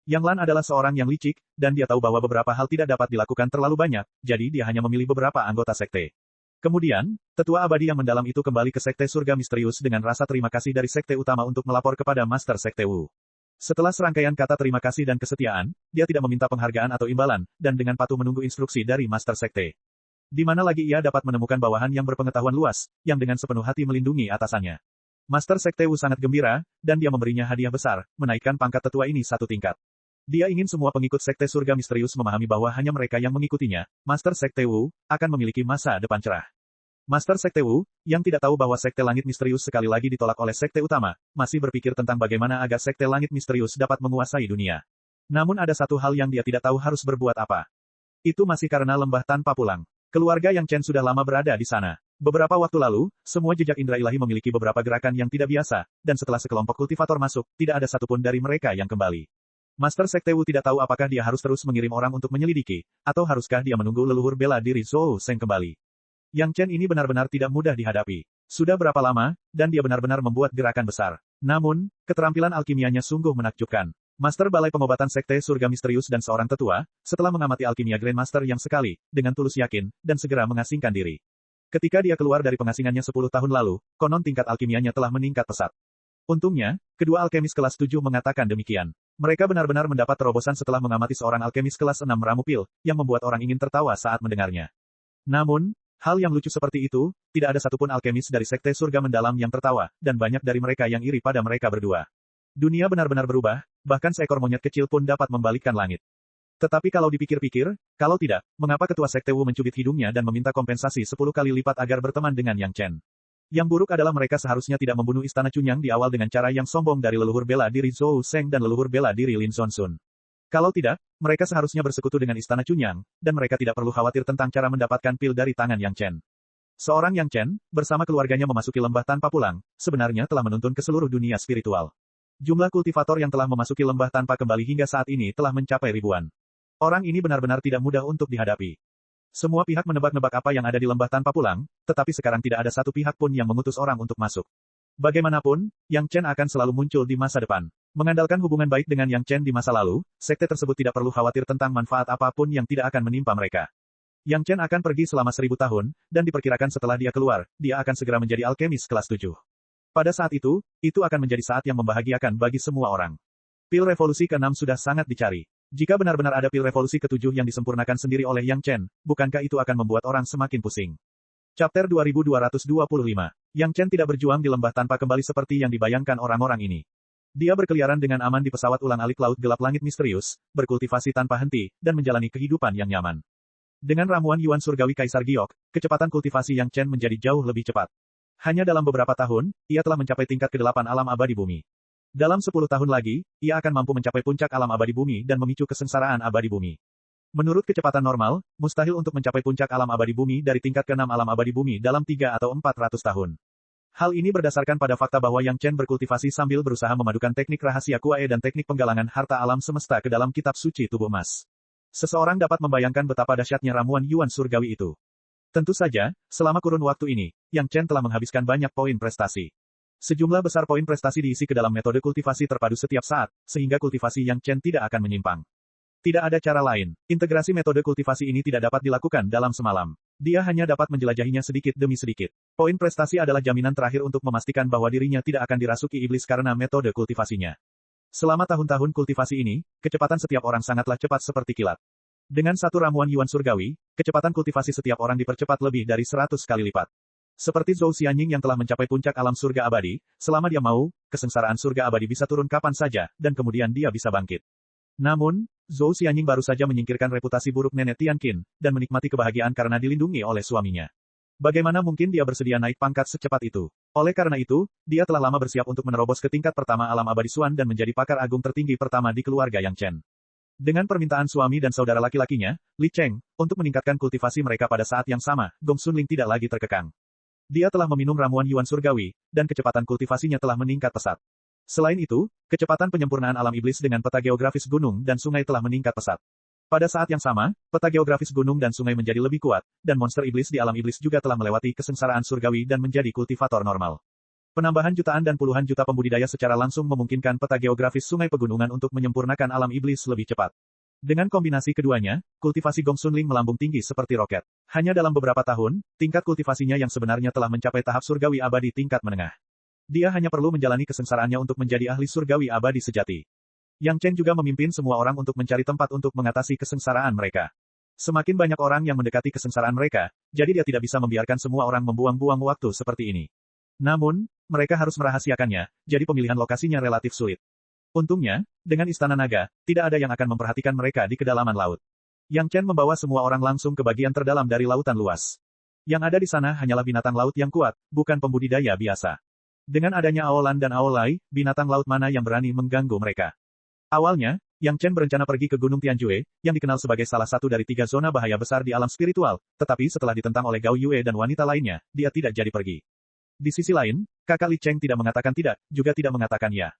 Yang Lan adalah seorang yang licik, dan dia tahu bahwa beberapa hal tidak dapat dilakukan terlalu banyak, jadi dia hanya memilih beberapa anggota sekte. Kemudian, tetua abadi yang mendalam itu kembali ke Sekte Surga Misterius dengan rasa terima kasih dari sekte utama untuk melapor kepada Master Sekte Wu. Setelah serangkaian kata terima kasih dan kesetiaan, dia tidak meminta penghargaan atau imbalan, dan dengan patuh menunggu instruksi dari Master Sekte. Di mana lagi ia dapat menemukan bawahan yang berpengetahuan luas, yang dengan sepenuh hati melindungi atasannya. Master Sekte Wu sangat gembira, dan dia memberinya hadiah besar, menaikkan pangkat tetua ini satu tingkat. Dia ingin semua pengikut Sekte Surga Misterius memahami bahwa hanya mereka yang mengikutinya, Master Sekte Wu, akan memiliki masa depan cerah. Master Sekte Wu, yang tidak tahu bahwa Sekte Langit Misterius sekali lagi ditolak oleh Sekte Utama, masih berpikir tentang bagaimana agar Sekte Langit Misterius dapat menguasai dunia. Namun ada satu hal yang dia tidak tahu harus berbuat apa. Itu masih karena lembah tanpa pulang. Keluarga Yang Chen sudah lama berada di sana. Beberapa waktu lalu, semua jejak indera ilahi memiliki beberapa gerakan yang tidak biasa, dan setelah sekelompok kultivator masuk, tidak ada satupun dari mereka yang kembali. Master Sekte Wu tidak tahu apakah dia harus terus mengirim orang untuk menyelidiki, atau haruskah dia menunggu leluhur bela diri Zhou Sheng kembali. Yang Chen ini benar-benar tidak mudah dihadapi. Sudah berapa lama, dan dia benar-benar membuat gerakan besar. Namun, keterampilan alkimianya sungguh menakjubkan. Master Balai Pengobatan Sekte Surga Misterius dan seorang tetua, setelah mengamati alkimia Grandmaster yang sekali, dengan tulus yakin, dan segera mengasingkan diri. Ketika dia keluar dari pengasingannya 10 tahun lalu, konon tingkat alkimianya telah meningkat pesat. Untungnya, kedua alkemis kelas 7 mengatakan demikian. Mereka benar-benar mendapat terobosan setelah mengamati seorang alkemis kelas 6 meramu pil, yang membuat orang ingin tertawa saat mendengarnya. Namun, hal yang lucu seperti itu, tidak ada satupun alkemis dari Sekte Surga Mendalam yang tertawa, dan banyak dari mereka yang iri pada mereka berdua. Dunia benar-benar berubah, bahkan seekor monyet kecil pun dapat membalikkan langit. Tetapi kalau dipikir-pikir, kalau tidak, mengapa ketua Sekte Wu mencubit hidungnya dan meminta kompensasi 10 kali lipat agar berteman dengan Yang Chen? Yang buruk adalah mereka seharusnya tidak membunuh Istana Chunyang di awal dengan cara yang sombong dari leluhur bela diri Zhou Sheng dan leluhur bela diri Lin Zonsun. Kalau tidak, mereka seharusnya bersekutu dengan Istana Chunyang, dan mereka tidak perlu khawatir tentang cara mendapatkan pil dari tangan Yang Chen. Seorang Yang Chen, bersama keluarganya memasuki lembah tanpa pulang, sebenarnya telah menuntun ke seluruh dunia spiritual. Jumlah kultivator yang telah memasuki lembah tanpa kembali hingga saat ini telah mencapai ribuan. Orang ini benar-benar tidak mudah untuk dihadapi. Semua pihak menebak-nebak apa yang ada di lembah tanpa pulang, tetapi sekarang tidak ada satu pihak pun yang mengutus orang untuk masuk. Bagaimanapun, Yang Chen akan selalu muncul di masa depan. Mengandalkan hubungan baik dengan Yang Chen di masa lalu, sekte tersebut tidak perlu khawatir tentang manfaat apapun yang tidak akan menimpa mereka. Yang Chen akan pergi selama 1000 tahun, dan diperkirakan setelah dia keluar, dia akan segera menjadi alkemis kelas 7. Pada saat itu akan menjadi saat yang membahagiakan bagi semua orang. Pil revolusi ke-6 sudah sangat dicari. Jika benar-benar ada pil revolusi ke-7 yang disempurnakan sendiri oleh Yang Chen, bukankah itu akan membuat orang semakin pusing? Chapter 2225. Yang Chen tidak berjuang di lembah tanpa kembali seperti yang dibayangkan orang-orang ini. Dia berkeliaran dengan aman di pesawat ulang-alik laut gelap langit misterius, berkultivasi tanpa henti, dan menjalani kehidupan yang nyaman. Dengan ramuan Yuan Surgawi Kaisar Giok, kecepatan kultivasi Yang Chen menjadi jauh lebih cepat. Hanya dalam beberapa tahun, ia telah mencapai tingkat ke-8 alam abadi bumi. Dalam 10 tahun lagi, ia akan mampu mencapai puncak alam abadi bumi dan memicu kesengsaraan abadi bumi. Menurut kecepatan normal, mustahil untuk mencapai puncak alam abadi bumi dari tingkat ke-6 alam abadi bumi dalam 3 atau 400 tahun. Hal ini berdasarkan pada fakta bahwa Yang Chen berkultivasi sambil berusaha memadukan teknik rahasia Kuae dan teknik penggalangan harta alam semesta ke dalam kitab suci tubuh emas. Seseorang dapat membayangkan betapa dahsyatnya ramuan Yuan Surgawi itu. Tentu saja, selama kurun waktu ini, Yang Chen telah menghabiskan banyak poin prestasi. Sejumlah besar poin prestasi diisi ke dalam metode kultivasi terpadu setiap saat, sehingga kultivasi Yang Chen tidak akan menyimpang. Tidak ada cara lain. Integrasi metode kultivasi ini tidak dapat dilakukan dalam semalam. Dia hanya dapat menjelajahinya sedikit demi sedikit. Poin prestasi adalah jaminan terakhir untuk memastikan bahwa dirinya tidak akan dirasuki iblis karena metode kultivasinya. Selama tahun-tahun kultivasi ini, kecepatan setiap orang sangatlah cepat seperti kilat. Dengan satu ramuan Yuan Surgawi, kecepatan kultivasi setiap orang dipercepat lebih dari 100 kali lipat. Seperti Zhou Xianying yang telah mencapai puncak alam surga abadi, selama dia mau, kesengsaraan surga abadi bisa turun kapan saja, dan kemudian dia bisa bangkit. Namun, Zhou Xianying baru saja menyingkirkan reputasi buruk nenek Tian Qin, dan menikmati kebahagiaan karena dilindungi oleh suaminya. Bagaimana mungkin dia bersedia naik pangkat secepat itu? Oleh karena itu, dia telah lama bersiap untuk menerobos ke tingkat pertama alam abadi Xuan dan menjadi pakar agung tertinggi pertama di keluarga Yang Chen. Dengan permintaan suami dan saudara laki-lakinya, Li Cheng, untuk meningkatkan kultivasi mereka pada saat yang sama, Gong Xunling tidak lagi terkekang. Dia telah meminum ramuan Yuan Surgawi, dan kecepatan kultivasinya telah meningkat pesat. Selain itu, kecepatan penyempurnaan alam iblis dengan peta geografis gunung dan sungai telah meningkat pesat. Pada saat yang sama, peta geografis gunung dan sungai menjadi lebih kuat, dan monster iblis di alam iblis juga telah melewati kesengsaraan surgawi dan menjadi kultivator normal. Penambahan jutaan dan puluhan juta pembudidaya secara langsung memungkinkan peta geografis sungai pegunungan untuk menyempurnakan alam iblis lebih cepat. Dengan kombinasi keduanya, kultivasi Gong Xunling melambung tinggi seperti roket. Hanya dalam beberapa tahun, tingkat kultivasinya yang sebenarnya telah mencapai tahap surgawi abadi tingkat menengah. Dia hanya perlu menjalani kesengsaraannya untuk menjadi ahli surgawi abadi sejati. Yang Chen juga memimpin semua orang untuk mencari tempat untuk mengatasi kesengsaraan mereka. Semakin banyak orang yang mendekati kesengsaraan mereka, jadi dia tidak bisa membiarkan semua orang membuang-buang waktu seperti ini. Namun, mereka harus merahasiakannya, jadi pemilihan lokasinya relatif sulit. Untungnya, dengan Istana Naga, tidak ada yang akan memperhatikan mereka di kedalaman laut. Yang Chen membawa semua orang langsung ke bagian terdalam dari lautan luas. Yang ada di sana hanyalah binatang laut yang kuat, bukan pembudidaya biasa. Dengan adanya Aolan dan Aolai, binatang laut mana yang berani mengganggu mereka? Awalnya, Yang Chen berencana pergi ke Gunung Tianjue, yang dikenal sebagai salah satu dari 3 zona bahaya besar di alam spiritual, tetapi setelah ditentang oleh Gao Yue dan wanita lainnya, dia tidak jadi pergi. Di sisi lain, kakak Li Cheng tidak mengatakan tidak, juga tidak mengatakan ya.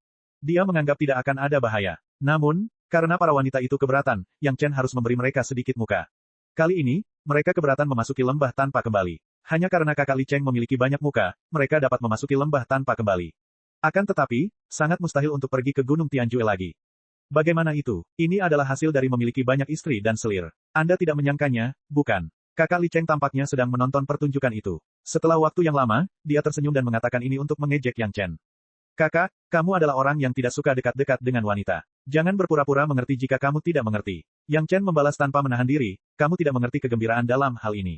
Dia menganggap tidak akan ada bahaya. Namun, karena para wanita itu keberatan, Yang Chen harus memberi mereka sedikit muka. Kali ini, mereka keberatan memasuki lembah tanpa kembali. Hanya karena kakak Li Cheng memiliki banyak muka, mereka dapat memasuki lembah tanpa kembali. Akan tetapi, sangat mustahil untuk pergi ke Gunung Tianjue lagi. Bagaimana itu? Ini adalah hasil dari memiliki banyak istri dan selir. Anda tidak menyangkanya, bukan? Kakak Li Cheng tampaknya sedang menonton pertunjukan itu. Setelah waktu yang lama, dia tersenyum dan mengatakan ini untuk mengejek Yang Chen. Kakak, kamu adalah orang yang tidak suka dekat-dekat dengan wanita. Jangan berpura-pura mengerti jika kamu tidak mengerti. Yang Chen membalas tanpa menahan diri, kamu tidak mengerti kegembiraan dalam hal ini.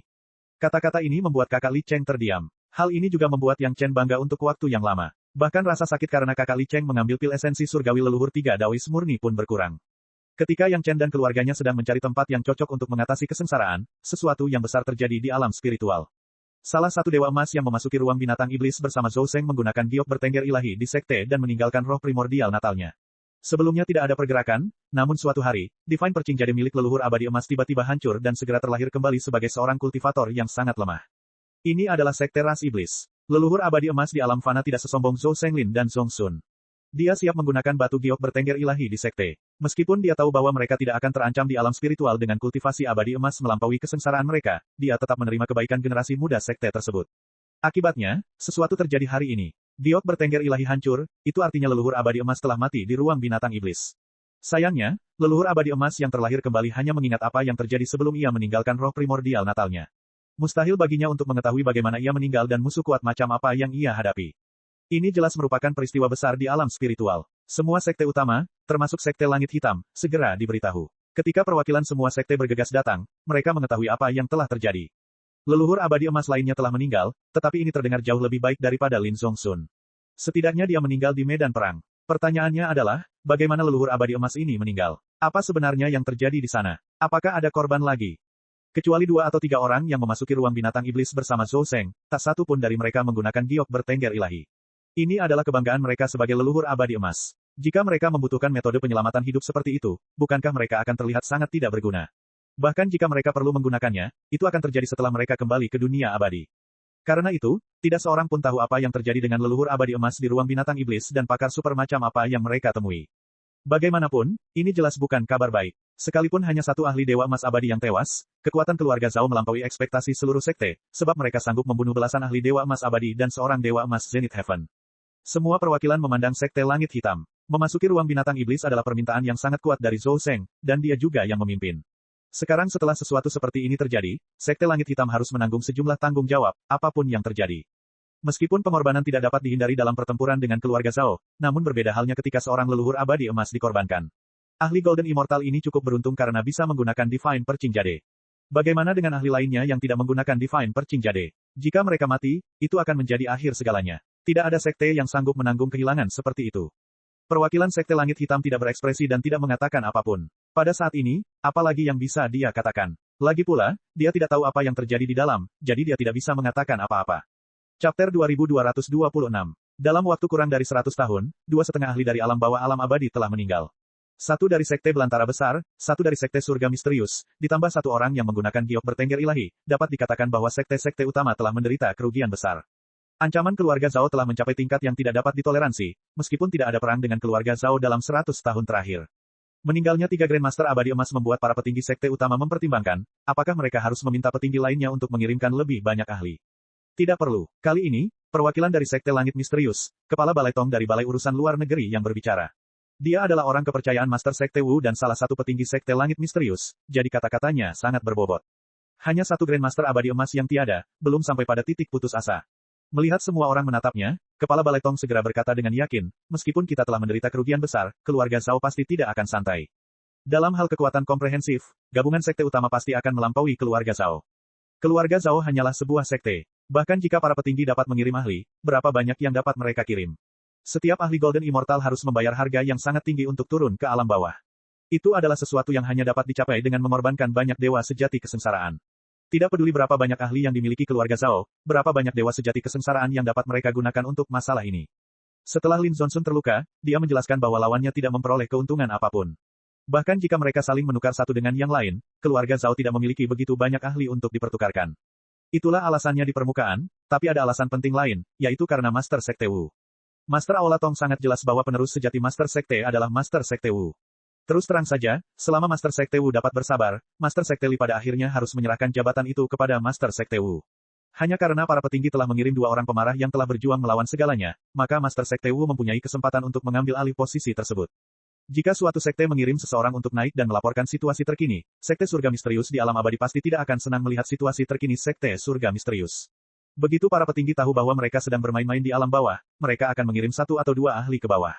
Kata-kata ini membuat kakak Li Cheng terdiam. Hal ini juga membuat Yang Chen bangga untuk waktu yang lama. Bahkan rasa sakit karena kakak Li Cheng mengambil pil esensi surgawi leluhur 3 Daois murni pun berkurang. Ketika Yang Chen dan keluarganya sedang mencari tempat yang cocok untuk mengatasi kesengsaraan, sesuatu yang besar terjadi di alam spiritual. Salah satu dewa emas yang memasuki ruang binatang iblis bersama Zhou Sheng menggunakan giok bertengger ilahi di sekte dan meninggalkan roh primordial natalnya. Sebelumnya tidak ada pergerakan, namun suatu hari, Divine Perching Jade milik leluhur abadi emas tiba-tiba hancur dan segera terlahir kembali sebagai seorang kultivator yang sangat lemah. Ini adalah sekte ras iblis. Leluhur abadi emas di alam fana tidak sesombong Zhou Shenglin dan Zhong Sun. Dia siap menggunakan batu giok bertengger ilahi di sekte. Meskipun dia tahu bahwa mereka tidak akan terancam di alam spiritual dengan kultivasi abadi emas melampaui kesengsaraan mereka, dia tetap menerima kebaikan generasi muda sekte tersebut. Akibatnya, sesuatu terjadi hari ini. Giok bertengger ilahi hancur, itu artinya leluhur abadi emas telah mati di ruang binatang iblis. Sayangnya, leluhur abadi emas yang terlahir kembali hanya mengingat apa yang terjadi sebelum ia meninggalkan roh primordial natalnya. Mustahil baginya untuk mengetahui bagaimana ia meninggal dan musuh kuat macam apa yang ia hadapi. Ini jelas merupakan peristiwa besar di alam spiritual. Semua sekte utama, termasuk sekte langit hitam, segera diberitahu. Ketika perwakilan semua sekte bergegas datang, mereka mengetahui apa yang telah terjadi. Leluhur abadi emas lainnya telah meninggal, tetapi ini terdengar jauh lebih baik daripada Lin Zhongsun. Setidaknya dia meninggal di medan perang. Pertanyaannya adalah, bagaimana leluhur abadi emas ini meninggal? Apa sebenarnya yang terjadi di sana? Apakah ada korban lagi? Kecuali 2 atau 3 orang yang memasuki ruang binatang iblis bersama Zhou Sheng, tak satu pun dari mereka menggunakan giok bertengger ilahi. Ini adalah kebanggaan mereka sebagai leluhur abadi emas. Jika mereka membutuhkan metode penyelamatan hidup seperti itu, bukankah mereka akan terlihat sangat tidak berguna? Bahkan jika mereka perlu menggunakannya, itu akan terjadi setelah mereka kembali ke dunia abadi. Karena itu, tidak seorang pun tahu apa yang terjadi dengan leluhur abadi emas di ruang binatang iblis dan pakar super macam apa yang mereka temui. Bagaimanapun, ini jelas bukan kabar baik. Sekalipun hanya satu ahli dewa emas abadi yang tewas, kekuatan keluarga Zhao melampaui ekspektasi seluruh sekte, sebab mereka sanggup membunuh belasan ahli dewa emas abadi dan seorang dewa emas Zenith Heaven. Semua perwakilan memandang sekte langit hitam. Memasuki ruang binatang iblis adalah permintaan yang sangat kuat dari Zhou Sheng, dan dia juga yang memimpin. Sekarang setelah sesuatu seperti ini terjadi, sekte langit hitam harus menanggung sejumlah tanggung jawab, apapun yang terjadi. Meskipun pengorbanan tidak dapat dihindari dalam pertempuran dengan keluarga Zhao, namun berbeda halnya ketika seorang leluhur abadi emas dikorbankan. Ahli Golden Immortal ini cukup beruntung karena bisa menggunakan Divine Perching Jade. Bagaimana dengan ahli lainnya yang tidak menggunakan Divine Perching Jade? Jika mereka mati, itu akan menjadi akhir segalanya. Tidak ada sekte yang sanggup menanggung kehilangan seperti itu. Perwakilan sekte langit hitam tidak berekspresi dan tidak mengatakan apapun. Pada saat ini, apalagi yang bisa dia katakan? Lagi pula, dia tidak tahu apa yang terjadi di dalam, jadi dia tidak bisa mengatakan apa-apa. Chapter 2226. Dalam waktu kurang dari 100 tahun, 2,5 ahli dari alam bawah alam abadi telah meninggal. 1 dari sekte belantara besar, 1 dari sekte surga misterius, ditambah 1 orang yang menggunakan giok bertengger ilahi, dapat dikatakan bahwa sekte-sekte utama telah menderita kerugian besar. Ancaman keluarga Zhao telah mencapai tingkat yang tidak dapat ditoleransi, meskipun tidak ada perang dengan keluarga Zhao dalam 100 tahun terakhir. Meninggalnya 3 Grandmaster abadi emas membuat para petinggi sekte utama mempertimbangkan, apakah mereka harus meminta petinggi lainnya untuk mengirimkan lebih banyak ahli. Tidak perlu. Kali ini, perwakilan dari sekte langit misterius, kepala balai tong dari balai urusan luar negeri yang berbicara. Dia adalah orang kepercayaan Master Sekte Wu dan salah satu petinggi sekte langit misterius, jadi kata-katanya sangat berbobot. Hanya 1 Grandmaster abadi emas yang tiada, belum sampai pada titik putus asa. Melihat semua orang menatapnya, kepala balai tong segera berkata dengan yakin, meskipun kita telah menderita kerugian besar, keluarga Zhao pasti tidak akan santai. Dalam hal kekuatan komprehensif, gabungan sekte utama pasti akan melampaui keluarga Zhao. Keluarga Zhao hanyalah sebuah sekte. Bahkan jika para petinggi dapat mengirim ahli, berapa banyak yang dapat mereka kirim? Setiap ahli Golden Immortal harus membayar harga yang sangat tinggi untuk turun ke alam bawah. Itu adalah sesuatu yang hanya dapat dicapai dengan mengorbankan banyak dewa sejati kesengsaraan. Tidak peduli berapa banyak ahli yang dimiliki keluarga Zhao, berapa banyak dewa sejati kesengsaraan yang dapat mereka gunakan untuk masalah ini. Setelah Lin Zhongsun terluka, dia menjelaskan bahwa lawannya tidak memperoleh keuntungan apapun. Bahkan jika mereka saling menukar satu dengan yang lain, keluarga Zhao tidak memiliki begitu banyak ahli untuk dipertukarkan. Itulah alasannya di permukaan, tapi ada alasan penting lain, yaitu karena Master Sekte Wu. Master Aula Tong sangat jelas bahwa penerus sejati Master Sekte adalah Master Sekte Wu. Terus terang saja, selama Master Sekte Wu dapat bersabar, Master Sekte Li pada akhirnya harus menyerahkan jabatan itu kepada Master Sekte Wu. Hanya karena para petinggi telah mengirim 2 orang pemarah yang telah berjuang melawan segalanya, maka Master Sekte Wu mempunyai kesempatan untuk mengambil alih posisi tersebut. Jika suatu sekte mengirim seseorang untuk naik dan melaporkan situasi terkini, Sekte Surga Misterius di alam abadi pasti tidak akan senang melihat situasi terkini Sekte Surga Misterius. Begitu para petinggi tahu bahwa mereka sedang bermain-main di alam bawah, mereka akan mengirim satu atau dua ahli ke bawah.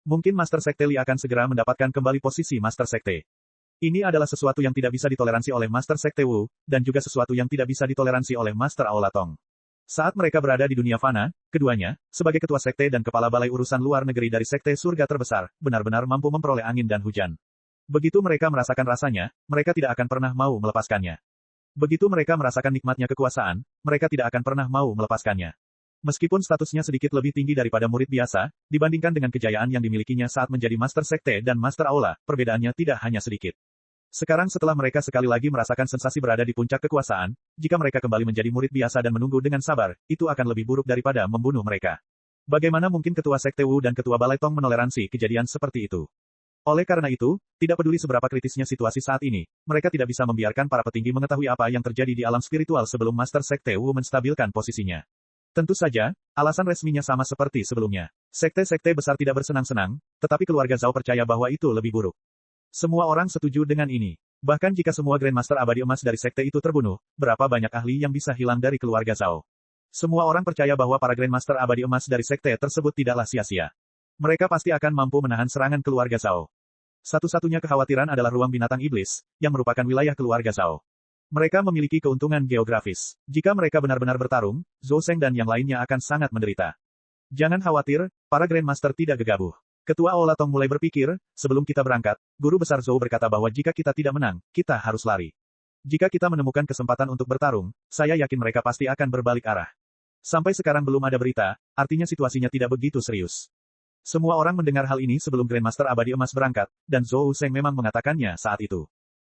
Mungkin Master Sekte Li akan segera mendapatkan kembali posisi Master Sekte. Ini adalah sesuatu yang tidak bisa ditoleransi oleh Master Sekte Wu, dan juga sesuatu yang tidak bisa ditoleransi oleh Master Aula Tong. Saat mereka berada di dunia fana, keduanya, sebagai ketua sekte dan kepala balai urusan luar negeri dari sekte surga terbesar, benar-benar mampu memperoleh angin dan hujan. Begitu mereka merasakan rasanya, mereka tidak akan pernah mau melepaskannya. Begitu mereka merasakan nikmatnya kekuasaan, mereka tidak akan pernah mau melepaskannya. Meskipun statusnya sedikit lebih tinggi daripada murid biasa, dibandingkan dengan kejayaan yang dimilikinya saat menjadi Master Sekte dan Master Aula, perbedaannya tidak hanya sedikit. Sekarang setelah mereka sekali lagi merasakan sensasi berada di puncak kekuasaan, jika mereka kembali menjadi murid biasa dan menunggu dengan sabar, itu akan lebih buruk daripada membunuh mereka. Bagaimana mungkin Ketua Sekte Wu dan Ketua Balai Tong menoleransi kejadian seperti itu? Oleh karena itu, tidak peduli seberapa kritisnya situasi saat ini, mereka tidak bisa membiarkan para petinggi mengetahui apa yang terjadi di alam spiritual sebelum Master Sekte Wu menstabilkan posisinya. Tentu saja, alasan resminya sama seperti sebelumnya. Sekte-sekte besar tidak bersenang-senang, tetapi keluarga Zhao percaya bahwa itu lebih buruk. Semua orang setuju dengan ini. Bahkan jika semua Grandmaster Abadi Emas dari sekte itu terbunuh, berapa banyak ahli yang bisa hilang dari keluarga Zhao? Semua orang percaya bahwa para Grandmaster Abadi Emas dari sekte tersebut tidaklah sia-sia. Mereka pasti akan mampu menahan serangan keluarga Zhao. Satu-satunya kekhawatiran adalah ruang binatang iblis, yang merupakan wilayah keluarga Zhao. Mereka memiliki keuntungan geografis. Jika mereka benar-benar bertarung, Zhou Sheng dan yang lainnya akan sangat menderita. Jangan khawatir, para Grandmaster tidak gegabah. Ketua Aula Tong mulai berpikir, sebelum kita berangkat, Guru Besar Zhou berkata bahwa jika kita tidak menang, kita harus lari. Jika kita menemukan kesempatan untuk bertarung, saya yakin mereka pasti akan berbalik arah. Sampai sekarang belum ada berita, artinya situasinya tidak begitu serius. Semua orang mendengar hal ini sebelum Grandmaster Abadi Emas berangkat, dan Zhou Sheng memang mengatakannya saat itu.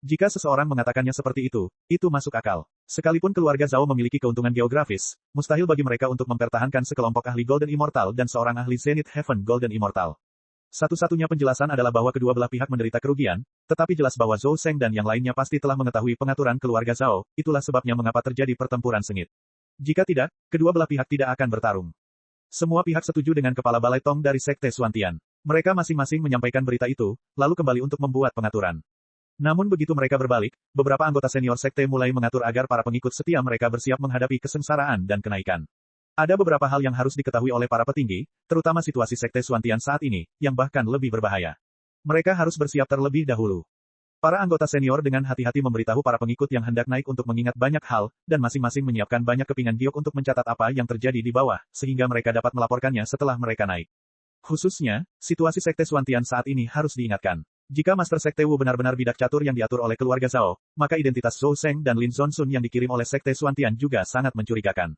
Jika seseorang mengatakannya seperti itu masuk akal. Sekalipun keluarga Zhao memiliki keuntungan geografis, mustahil bagi mereka untuk mempertahankan sekelompok ahli Golden Immortal dan seorang ahli Zenith Heaven Golden Immortal. Satu-satunya penjelasan adalah bahwa kedua belah pihak menderita kerugian, tetapi jelas bahwa Zhou Sheng dan yang lainnya pasti telah mengetahui pengaturan keluarga Zhao, itulah sebabnya mengapa terjadi pertempuran sengit. Jika tidak, kedua belah pihak tidak akan bertarung. Semua pihak setuju dengan kepala Balai Tong dari Sekte Xuantian. Mereka masing-masing menyampaikan berita itu, lalu kembali untuk membuat pengaturan. Namun begitu mereka berbalik, beberapa anggota senior sekte mulai mengatur agar para pengikut setia mereka bersiap menghadapi kesengsaraan dan kenaikan. Ada beberapa hal yang harus diketahui oleh para petinggi, terutama situasi sekte Xuantian saat ini, yang bahkan lebih berbahaya. Mereka harus bersiap terlebih dahulu. Para anggota senior dengan hati-hati memberitahu para pengikut yang hendak naik untuk mengingat banyak hal, dan masing-masing menyiapkan banyak kepingan giok untuk mencatat apa yang terjadi di bawah, sehingga mereka dapat melaporkannya setelah mereka naik. Khususnya, situasi sekte Xuantian saat ini harus diingatkan. Jika Master Sekte Wu benar-benar bidak catur yang diatur oleh keluarga Zhao, maka identitas Zhou Sheng dan Lin Zonsun yang dikirim oleh Sekte Xuantian juga sangat mencurigakan.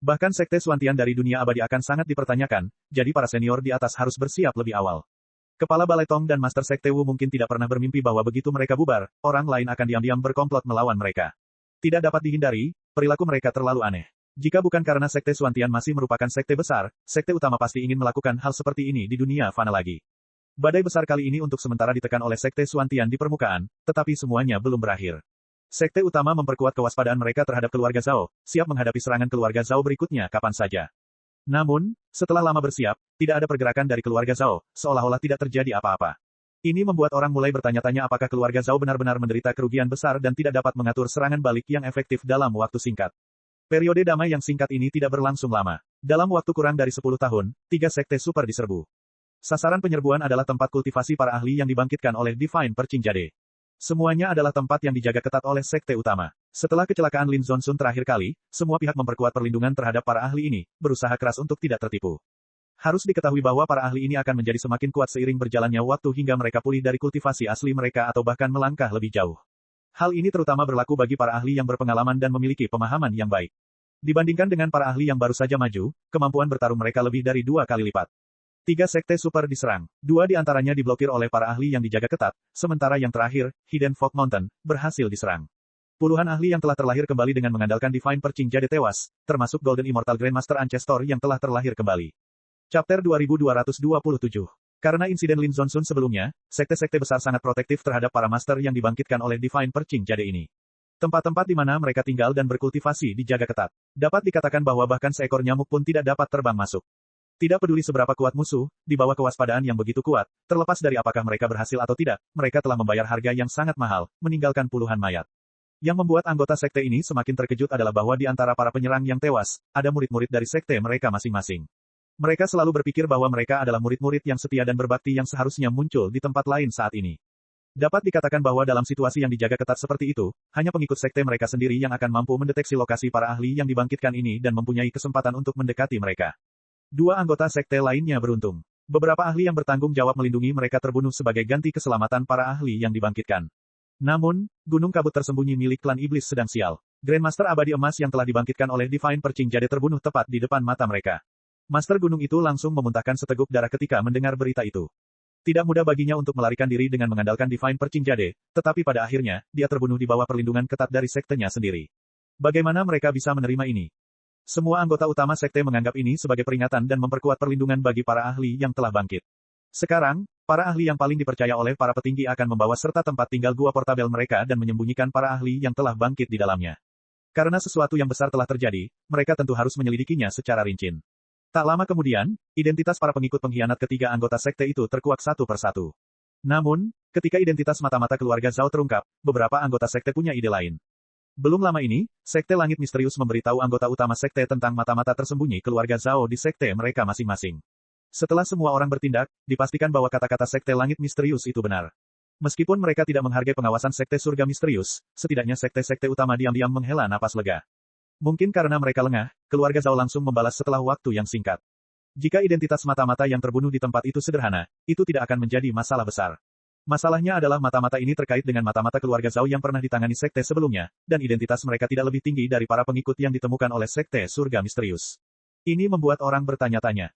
Bahkan Sekte Xuantian dari dunia abadi akan sangat dipertanyakan, jadi para senior di atas harus bersiap lebih awal. Kepala Balai Tong dan Master Sekte Wu mungkin tidak pernah bermimpi bahwa begitu mereka bubar, orang lain akan diam-diam berkomplot melawan mereka. Tidak dapat dihindari, perilaku mereka terlalu aneh. Jika bukan karena Sekte Xuantian masih merupakan sekte besar, sekte utama pasti ingin melakukan hal seperti ini di dunia fana lagi. Badai besar kali ini untuk sementara ditekan oleh Sekte Xuantian di permukaan, tetapi semuanya belum berakhir. Sekte utama memperkuat kewaspadaan mereka terhadap keluarga Zhao, siap menghadapi serangan keluarga Zhao berikutnya kapan saja. Namun, setelah lama bersiap, tidak ada pergerakan dari keluarga Zhao, seolah-olah tidak terjadi apa-apa. Ini membuat orang mulai bertanya-tanya apakah keluarga Zhao benar-benar menderita kerugian besar dan tidak dapat mengatur serangan balik yang efektif dalam waktu singkat. Periode damai yang singkat ini tidak berlangsung lama. Dalam waktu kurang dari 10 tahun, 3 sekte super diserbu. Sasaran penyerbuan adalah tempat kultivasi para ahli yang dibangkitkan oleh Divine Perching Jade. Semuanya adalah tempat yang dijaga ketat oleh sekte utama. Setelah kecelakaan Lin Zonsun terakhir kali, semua pihak memperkuat perlindungan terhadap para ahli ini, berusaha keras untuk tidak tertipu. Harus diketahui bahwa para ahli ini akan menjadi semakin kuat seiring berjalannya waktu hingga mereka pulih dari kultivasi asli mereka atau bahkan melangkah lebih jauh. Hal ini terutama berlaku bagi para ahli yang berpengalaman dan memiliki pemahaman yang baik. Dibandingkan dengan para ahli yang baru saja maju, kemampuan bertarung mereka lebih dari 2 kali lipat. 3 sekte super diserang. 2 di antaranya diblokir oleh para ahli yang dijaga ketat, sementara yang terakhir, Hidden Fog Mountain, berhasil diserang. Puluhan ahli yang telah terlahir kembali dengan mengandalkan Divine Perching Jade tewas, termasuk Golden Immortal Grandmaster Ancestor yang telah terlahir kembali. Chapter 2227. Karena insiden Lin Zonsun sebelumnya, sekte-sekte besar sangat protektif terhadap para master yang dibangkitkan oleh Divine Perching Jade ini. Tempat-tempat di mana mereka tinggal dan berkultivasi dijaga ketat. Dapat dikatakan bahwa bahkan seekor nyamuk pun tidak dapat terbang masuk. Tidak peduli seberapa kuat musuh, di bawah kewaspadaan yang begitu kuat, terlepas dari apakah mereka berhasil atau tidak, mereka telah membayar harga yang sangat mahal, meninggalkan puluhan mayat. Yang membuat anggota sekte ini semakin terkejut adalah bahwa di antara para penyerang yang tewas, ada murid-murid dari sekte mereka masing-masing. Mereka selalu berpikir bahwa mereka adalah murid-murid yang setia dan berbakti yang seharusnya muncul di tempat lain saat ini. Dapat dikatakan bahwa dalam situasi yang dijaga ketat seperti itu, hanya pengikut sekte mereka sendiri yang akan mampu mendeteksi lokasi para ahli yang dibangkitkan ini dan mempunyai kesempatan untuk mendekati mereka. Dua anggota sekte lainnya beruntung. Beberapa ahli yang bertanggung jawab melindungi mereka terbunuh sebagai ganti keselamatan para ahli yang dibangkitkan. Namun, gunung kabut tersembunyi milik klan iblis sedang sial. Grandmaster abadi emas yang telah dibangkitkan oleh Divine Perching Jade terbunuh tepat di depan mata mereka. Master gunung itu langsung memuntahkan seteguk darah ketika mendengar berita itu. Tidak mudah baginya untuk melarikan diri dengan mengandalkan Divine Perching Jade, tetapi pada akhirnya, dia terbunuh di bawah perlindungan ketat dari sektenya sendiri. Bagaimana mereka bisa menerima ini? Semua anggota utama sekte menganggap ini sebagai peringatan dan memperkuat perlindungan bagi para ahli yang telah bangkit. Sekarang, para ahli yang paling dipercaya oleh para petinggi akan membawa serta tempat tinggal gua portabel mereka dan menyembunyikan para ahli yang telah bangkit di dalamnya. Karena sesuatu yang besar telah terjadi, mereka tentu harus menyelidikinya secara rinci. Tak lama kemudian, identitas para pengikut pengkhianat ketiga anggota sekte itu terkuak satu persatu. Namun, ketika identitas mata-mata keluarga Zhao terungkap, beberapa anggota sekte punya ide lain. Belum lama ini, Sekte Langit Misterius memberitahu anggota utama sekte tentang mata-mata tersembunyi keluarga Zhao di sekte mereka masing-masing. Setelah semua orang bertindak, dipastikan bahwa kata-kata Sekte Langit Misterius itu benar. Meskipun mereka tidak menghargai pengawasan Sekte Surga Misterius, setidaknya sekte-sekte utama diam-diam menghela napas lega. Mungkin karena mereka lengah, keluarga Zhao langsung membalas setelah waktu yang singkat. Jika identitas mata-mata yang terbunuh di tempat itu sederhana, itu tidak akan menjadi masalah besar. Masalahnya adalah mata-mata ini terkait dengan mata-mata keluarga Zhao yang pernah ditangani sekte sebelumnya, dan identitas mereka tidak lebih tinggi dari para pengikut yang ditemukan oleh Sekte Surga Misterius. Ini membuat orang bertanya-tanya.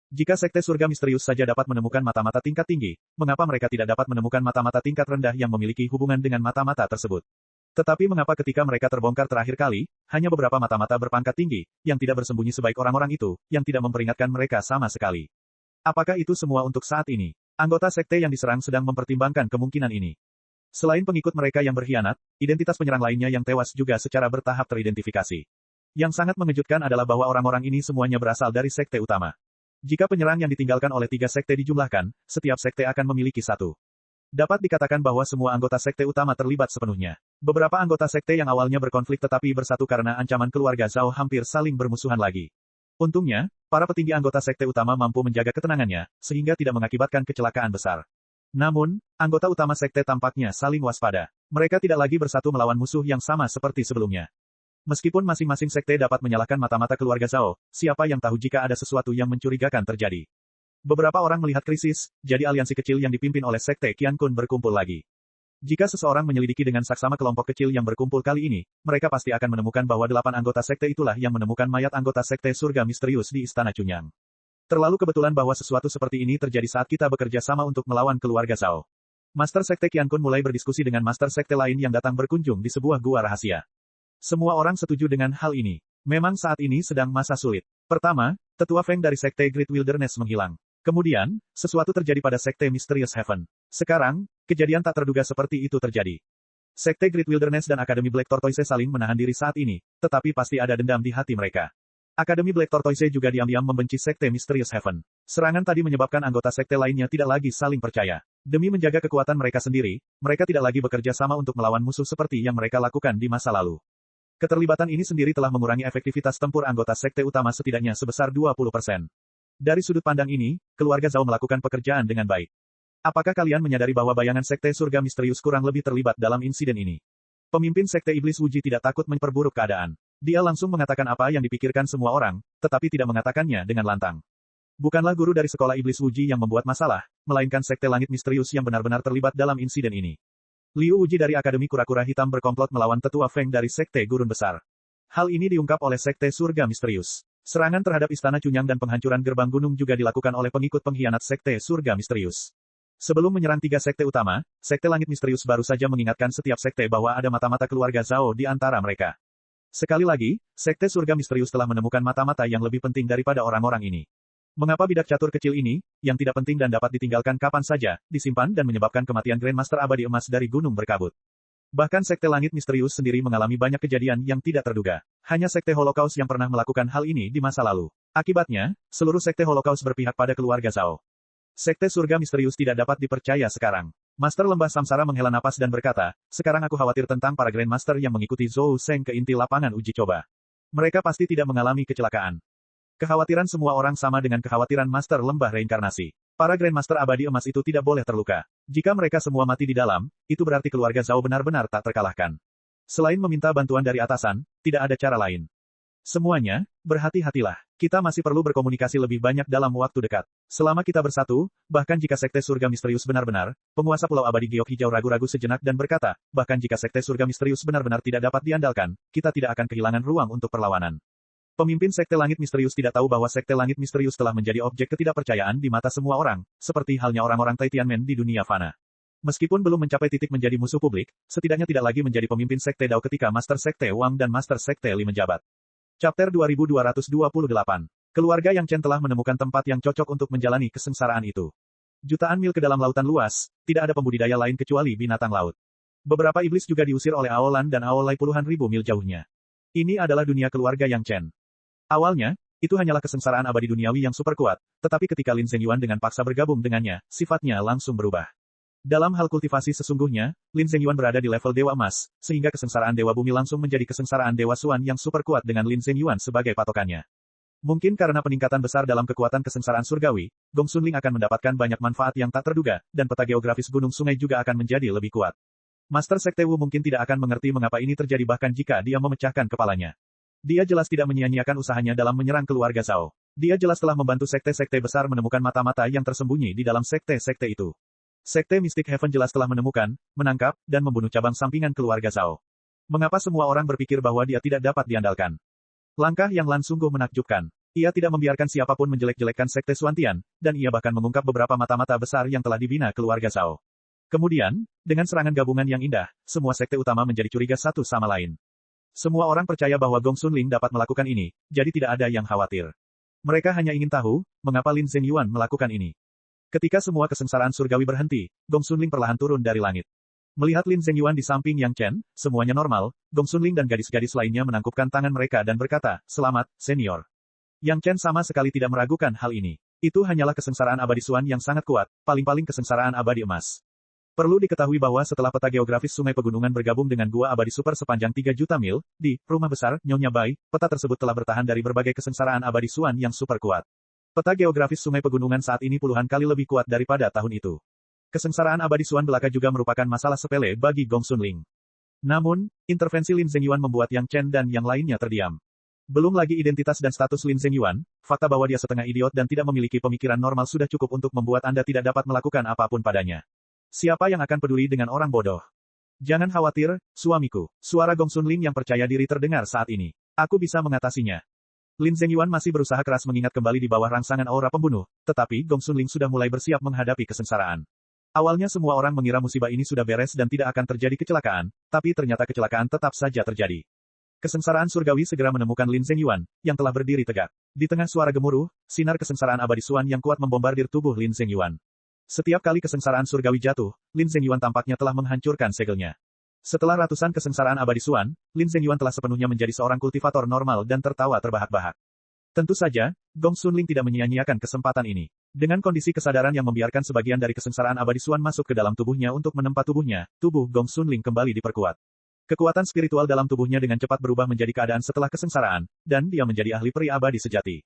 Jika Sekte Surga Misterius saja dapat menemukan mata-mata tingkat tinggi, mengapa mereka tidak dapat menemukan mata-mata tingkat rendah yang memiliki hubungan dengan mata-mata tersebut? Tetapi mengapa ketika mereka terbongkar terakhir kali, hanya beberapa mata-mata berpangkat tinggi, yang tidak bersembunyi sebaik orang-orang itu, yang tidak memperingatkan mereka sama sekali? Apakah itu semua untuk saat ini? Anggota sekte yang diserang sedang mempertimbangkan kemungkinan ini. Selain pengikut mereka yang berkhianat, identitas penyerang lainnya yang tewas juga secara bertahap teridentifikasi. Yang sangat mengejutkan adalah bahwa orang-orang ini semuanya berasal dari sekte utama. Jika penyerang yang ditinggalkan oleh 3 sekte dijumlahkan, setiap sekte akan memiliki 1. Dapat dikatakan bahwa semua anggota sekte utama terlibat sepenuhnya. Beberapa anggota sekte yang awalnya berkonflik tetapi bersatu karena ancaman keluarga Zhao hampir saling bermusuhan lagi. Untungnya, para petinggi anggota sekte utama mampu menjaga ketenangannya, sehingga tidak mengakibatkan kecelakaan besar. Namun, anggota utama sekte tampaknya saling waspada. Mereka tidak lagi bersatu melawan musuh yang sama seperti sebelumnya. Meskipun masing-masing sekte dapat menyalahkan mata-mata keluarga Zhao, siapa yang tahu jika ada sesuatu yang mencurigakan terjadi. Beberapa orang melihat krisis, jadi aliansi kecil yang dipimpin oleh Sekte Qiankun berkumpul lagi. Jika seseorang menyelidiki dengan saksama kelompok kecil yang berkumpul kali ini, mereka pasti akan menemukan bahwa 8 anggota sekte itulah yang menemukan mayat anggota Sekte Surga Misterius di Istana Chunyang. Terlalu kebetulan bahwa sesuatu seperti ini terjadi saat kita bekerja sama untuk melawan keluarga Zhao. Master Sekte Qiankun mulai berdiskusi dengan Master Sekte lain yang datang berkunjung di sebuah gua rahasia. Semua orang setuju dengan hal ini. Memang saat ini sedang masa sulit. Pertama, tetua Feng dari Sekte Great Wilderness menghilang. Kemudian, sesuatu terjadi pada Sekte Mysterious Heaven. Sekarang, kejadian tak terduga seperti itu terjadi. Sekte Great Wilderness dan Akademi Black Tortoise saling menahan diri saat ini, tetapi pasti ada dendam di hati mereka. Akademi Black Tortoise juga diam-diam membenci Sekte Mysterious Heaven. Serangan tadi menyebabkan anggota sekte lainnya tidak lagi saling percaya. Demi menjaga kekuatan mereka sendiri, mereka tidak lagi bekerja sama untuk melawan musuh seperti yang mereka lakukan di masa lalu. Keterlibatan ini sendiri telah mengurangi efektivitas tempur anggota sekte utama setidaknya sebesar 20%. Dari sudut pandang ini, keluarga Zhao melakukan pekerjaan dengan baik. Apakah kalian menyadari bahwa bayangan Sekte Surga Misterius kurang lebih terlibat dalam insiden ini? Pemimpin Sekte Iblis Wuji tidak takut memperburuk keadaan. Dia langsung mengatakan apa yang dipikirkan semua orang, tetapi tidak mengatakannya dengan lantang. Bukanlah guru dari sekolah Iblis Wuji yang membuat masalah, melainkan Sekte Langit Misterius yang benar-benar terlibat dalam insiden ini. Liu Wuji dari Akademi Kura-Kura Hitam berkomplot melawan tetua Feng dari Sekte Gurun Besar. Hal ini diungkap oleh Sekte Surga Misterius. Serangan terhadap Istana Chunyang dan penghancuran gerbang gunung juga dilakukan oleh pengikut pengkhianat Sekte Surga Misterius. Sebelum menyerang 3 sekte utama, Sekte Langit Misterius baru saja mengingatkan setiap sekte bahwa ada mata-mata keluarga Zhao di antara mereka. Sekali lagi, Sekte Surga Misterius telah menemukan mata-mata yang lebih penting daripada orang-orang ini. Mengapa bidak catur kecil ini, yang tidak penting dan dapat ditinggalkan kapan saja, disimpan dan menyebabkan kematian Grandmaster Abadi Emas dari Gunung Berkabut? Bahkan Sekte Langit Misterius sendiri mengalami banyak kejadian yang tidak terduga. Hanya Sekte Holocaust yang pernah melakukan hal ini di masa lalu. Akibatnya, seluruh Sekte Holocaust berpihak pada keluarga Zhao. Sekte Surga Misterius tidak dapat dipercaya sekarang. Master Lembah Samsara menghela napas dan berkata, sekarang aku khawatir tentang para Grandmaster yang mengikuti Zhou Seng ke inti lapangan uji coba. Mereka pasti tidak mengalami kecelakaan. Kekhawatiran semua orang sama dengan kekhawatiran Master Lembah Reinkarnasi. Para Grandmaster Abadi Emas itu tidak boleh terluka. Jika mereka semua mati di dalam, itu berarti keluarga Zhao benar-benar tak terkalahkan. Selain meminta bantuan dari atasan, tidak ada cara lain. Semuanya, berhati-hatilah. Kita masih perlu berkomunikasi lebih banyak dalam waktu dekat. Selama kita bersatu, bahkan jika Sekte Surga Misterius benar-benar, penguasa Pulau Abadi Giok Hijau ragu-ragu sejenak dan berkata, bahkan jika Sekte Surga Misterius benar-benar tidak dapat diandalkan, kita tidak akan kehilangan ruang untuk perlawanan. Pemimpin Sekte Langit Misterius tidak tahu bahwa Sekte Langit Misterius telah menjadi objek ketidakpercayaan di mata semua orang, seperti halnya orang-orang Tianmen di dunia fana. Meskipun belum mencapai titik menjadi musuh publik, setidaknya tidak lagi menjadi pemimpin Sekte Dao ketika Master Sekte Wang dan Master Sekte Li menjabat. Chapter 2228. Keluarga Yang Chen telah menemukan tempat yang cocok untuk menjalani kesengsaraan itu. Jutaan mil ke dalam lautan luas, tidak ada pembudidaya lain kecuali binatang laut. Beberapa iblis juga diusir oleh Aolan dan Aolai puluhan ribu mil jauhnya. Ini adalah dunia keluarga Yang Chen. Awalnya, itu hanyalah kesengsaraan abadi duniawi yang super kuat, tetapi ketika Lin Zhengyuan dengan paksa bergabung dengannya, sifatnya langsung berubah. Dalam hal kultivasi sesungguhnya, Lin Zhengyuan berada di level Dewa Emas, sehingga kesengsaraan Dewa Bumi langsung menjadi kesengsaraan Dewa Suan yang super kuat dengan Lin Zhengyuan sebagai patokannya. Mungkin karena peningkatan besar dalam kekuatan kesengsaraan surgawi, Gong Sunling akan mendapatkan banyak manfaat yang tak terduga, dan peta geografis gunung sungai juga akan menjadi lebih kuat. Master Sekte Wu mungkin tidak akan mengerti mengapa ini terjadi bahkan jika dia memecahkan kepalanya. Dia jelas tidak menyia-nyiakan usahanya dalam menyerang keluarga Zhao. Dia jelas telah membantu sekte-sekte besar menemukan mata-mata yang tersembunyi di dalam sekte-sekte itu. Sekte Mystic Heaven jelas telah menemukan, menangkap, dan membunuh cabang sampingan keluarga Zhao. Mengapa semua orang berpikir bahwa dia tidak dapat diandalkan? Langkah Yang Lan sungguh menakjubkan. Ia tidak membiarkan siapapun menjelek-jelekkan Sekte Suantian, dan ia bahkan mengungkap beberapa mata-mata besar yang telah dibina keluarga Zhao. Kemudian, dengan serangan gabungan yang indah, semua sekte utama menjadi curiga satu sama lain. Semua orang percaya bahwa Gong Sunling dapat melakukan ini, jadi tidak ada yang khawatir. Mereka hanya ingin tahu, mengapa Lin Zhengyuan melakukan ini. Ketika semua kesengsaraan surgawi berhenti, Gong Sunling perlahan turun dari langit. Melihat Lin Zhengyuan di samping Yang Chen, semuanya normal, Gong Sunling dan gadis-gadis lainnya menangkupkan tangan mereka dan berkata, "Selamat, senior." Yang Chen sama sekali tidak meragukan hal ini. Itu hanyalah kesengsaraan abadi Suan yang sangat kuat, paling-paling kesengsaraan abadi emas. Perlu diketahui bahwa setelah peta geografis Sungai Pegunungan bergabung dengan Gua Abadi Super sepanjang 3 juta mil, di Rumah Besar, Nyonya Bai, peta tersebut telah bertahan dari berbagai kesengsaraan abadi Suan yang super kuat. Peta geografis Sungai Pegunungan saat ini puluhan kali lebih kuat daripada tahun itu. Kesengsaraan abadi Suan belaka juga merupakan masalah sepele bagi Gong Sunling. Namun, intervensi Lin Zhengyuan membuat Yang Chen dan yang lainnya terdiam. Belum lagi identitas dan status Lin Zhengyuan, fakta bahwa dia setengah idiot dan tidak memiliki pemikiran normal sudah cukup untuk membuat Anda tidak dapat melakukan apapun padanya. Siapa yang akan peduli dengan orang bodoh? Jangan khawatir, suamiku. Suara Gong Sunling yang percaya diri terdengar saat ini. Aku bisa mengatasinya. Lin Zhengyuan masih berusaha keras mengingat kembali di bawah rangsangan aura pembunuh, tetapi Gong Sunling sudah mulai bersiap menghadapi kesengsaraan. Awalnya semua orang mengira musibah ini sudah beres dan tidak akan terjadi kecelakaan, tapi ternyata kecelakaan tetap saja terjadi. Kesengsaraan surgawi segera menemukan Lin Zhengyuan, yang telah berdiri tegak. Di tengah suara gemuruh, sinar kesengsaraan abadi Suan yang kuat membombardir tubuh Lin Zhengyuan. Setiap kali kesengsaraan surgawi jatuh, Lin Zhengyuan tampaknya telah menghancurkan segelnya. Setelah ratusan kesengsaraan abadi Suan, Lin Zhengyuan telah sepenuhnya menjadi seorang kultivator normal dan tertawa terbahak-bahak. Tentu saja, Gong Sunling tidak menyia-nyiakan kesempatan ini. Dengan kondisi kesadaran yang membiarkan sebagian dari kesengsaraan abadi Suan masuk ke dalam tubuhnya untuk menempa tubuhnya, tubuh Gong Sunling kembali diperkuat. Kekuatan spiritual dalam tubuhnya dengan cepat berubah menjadi keadaan setelah kesengsaraan, dan dia menjadi ahli peri abadi sejati.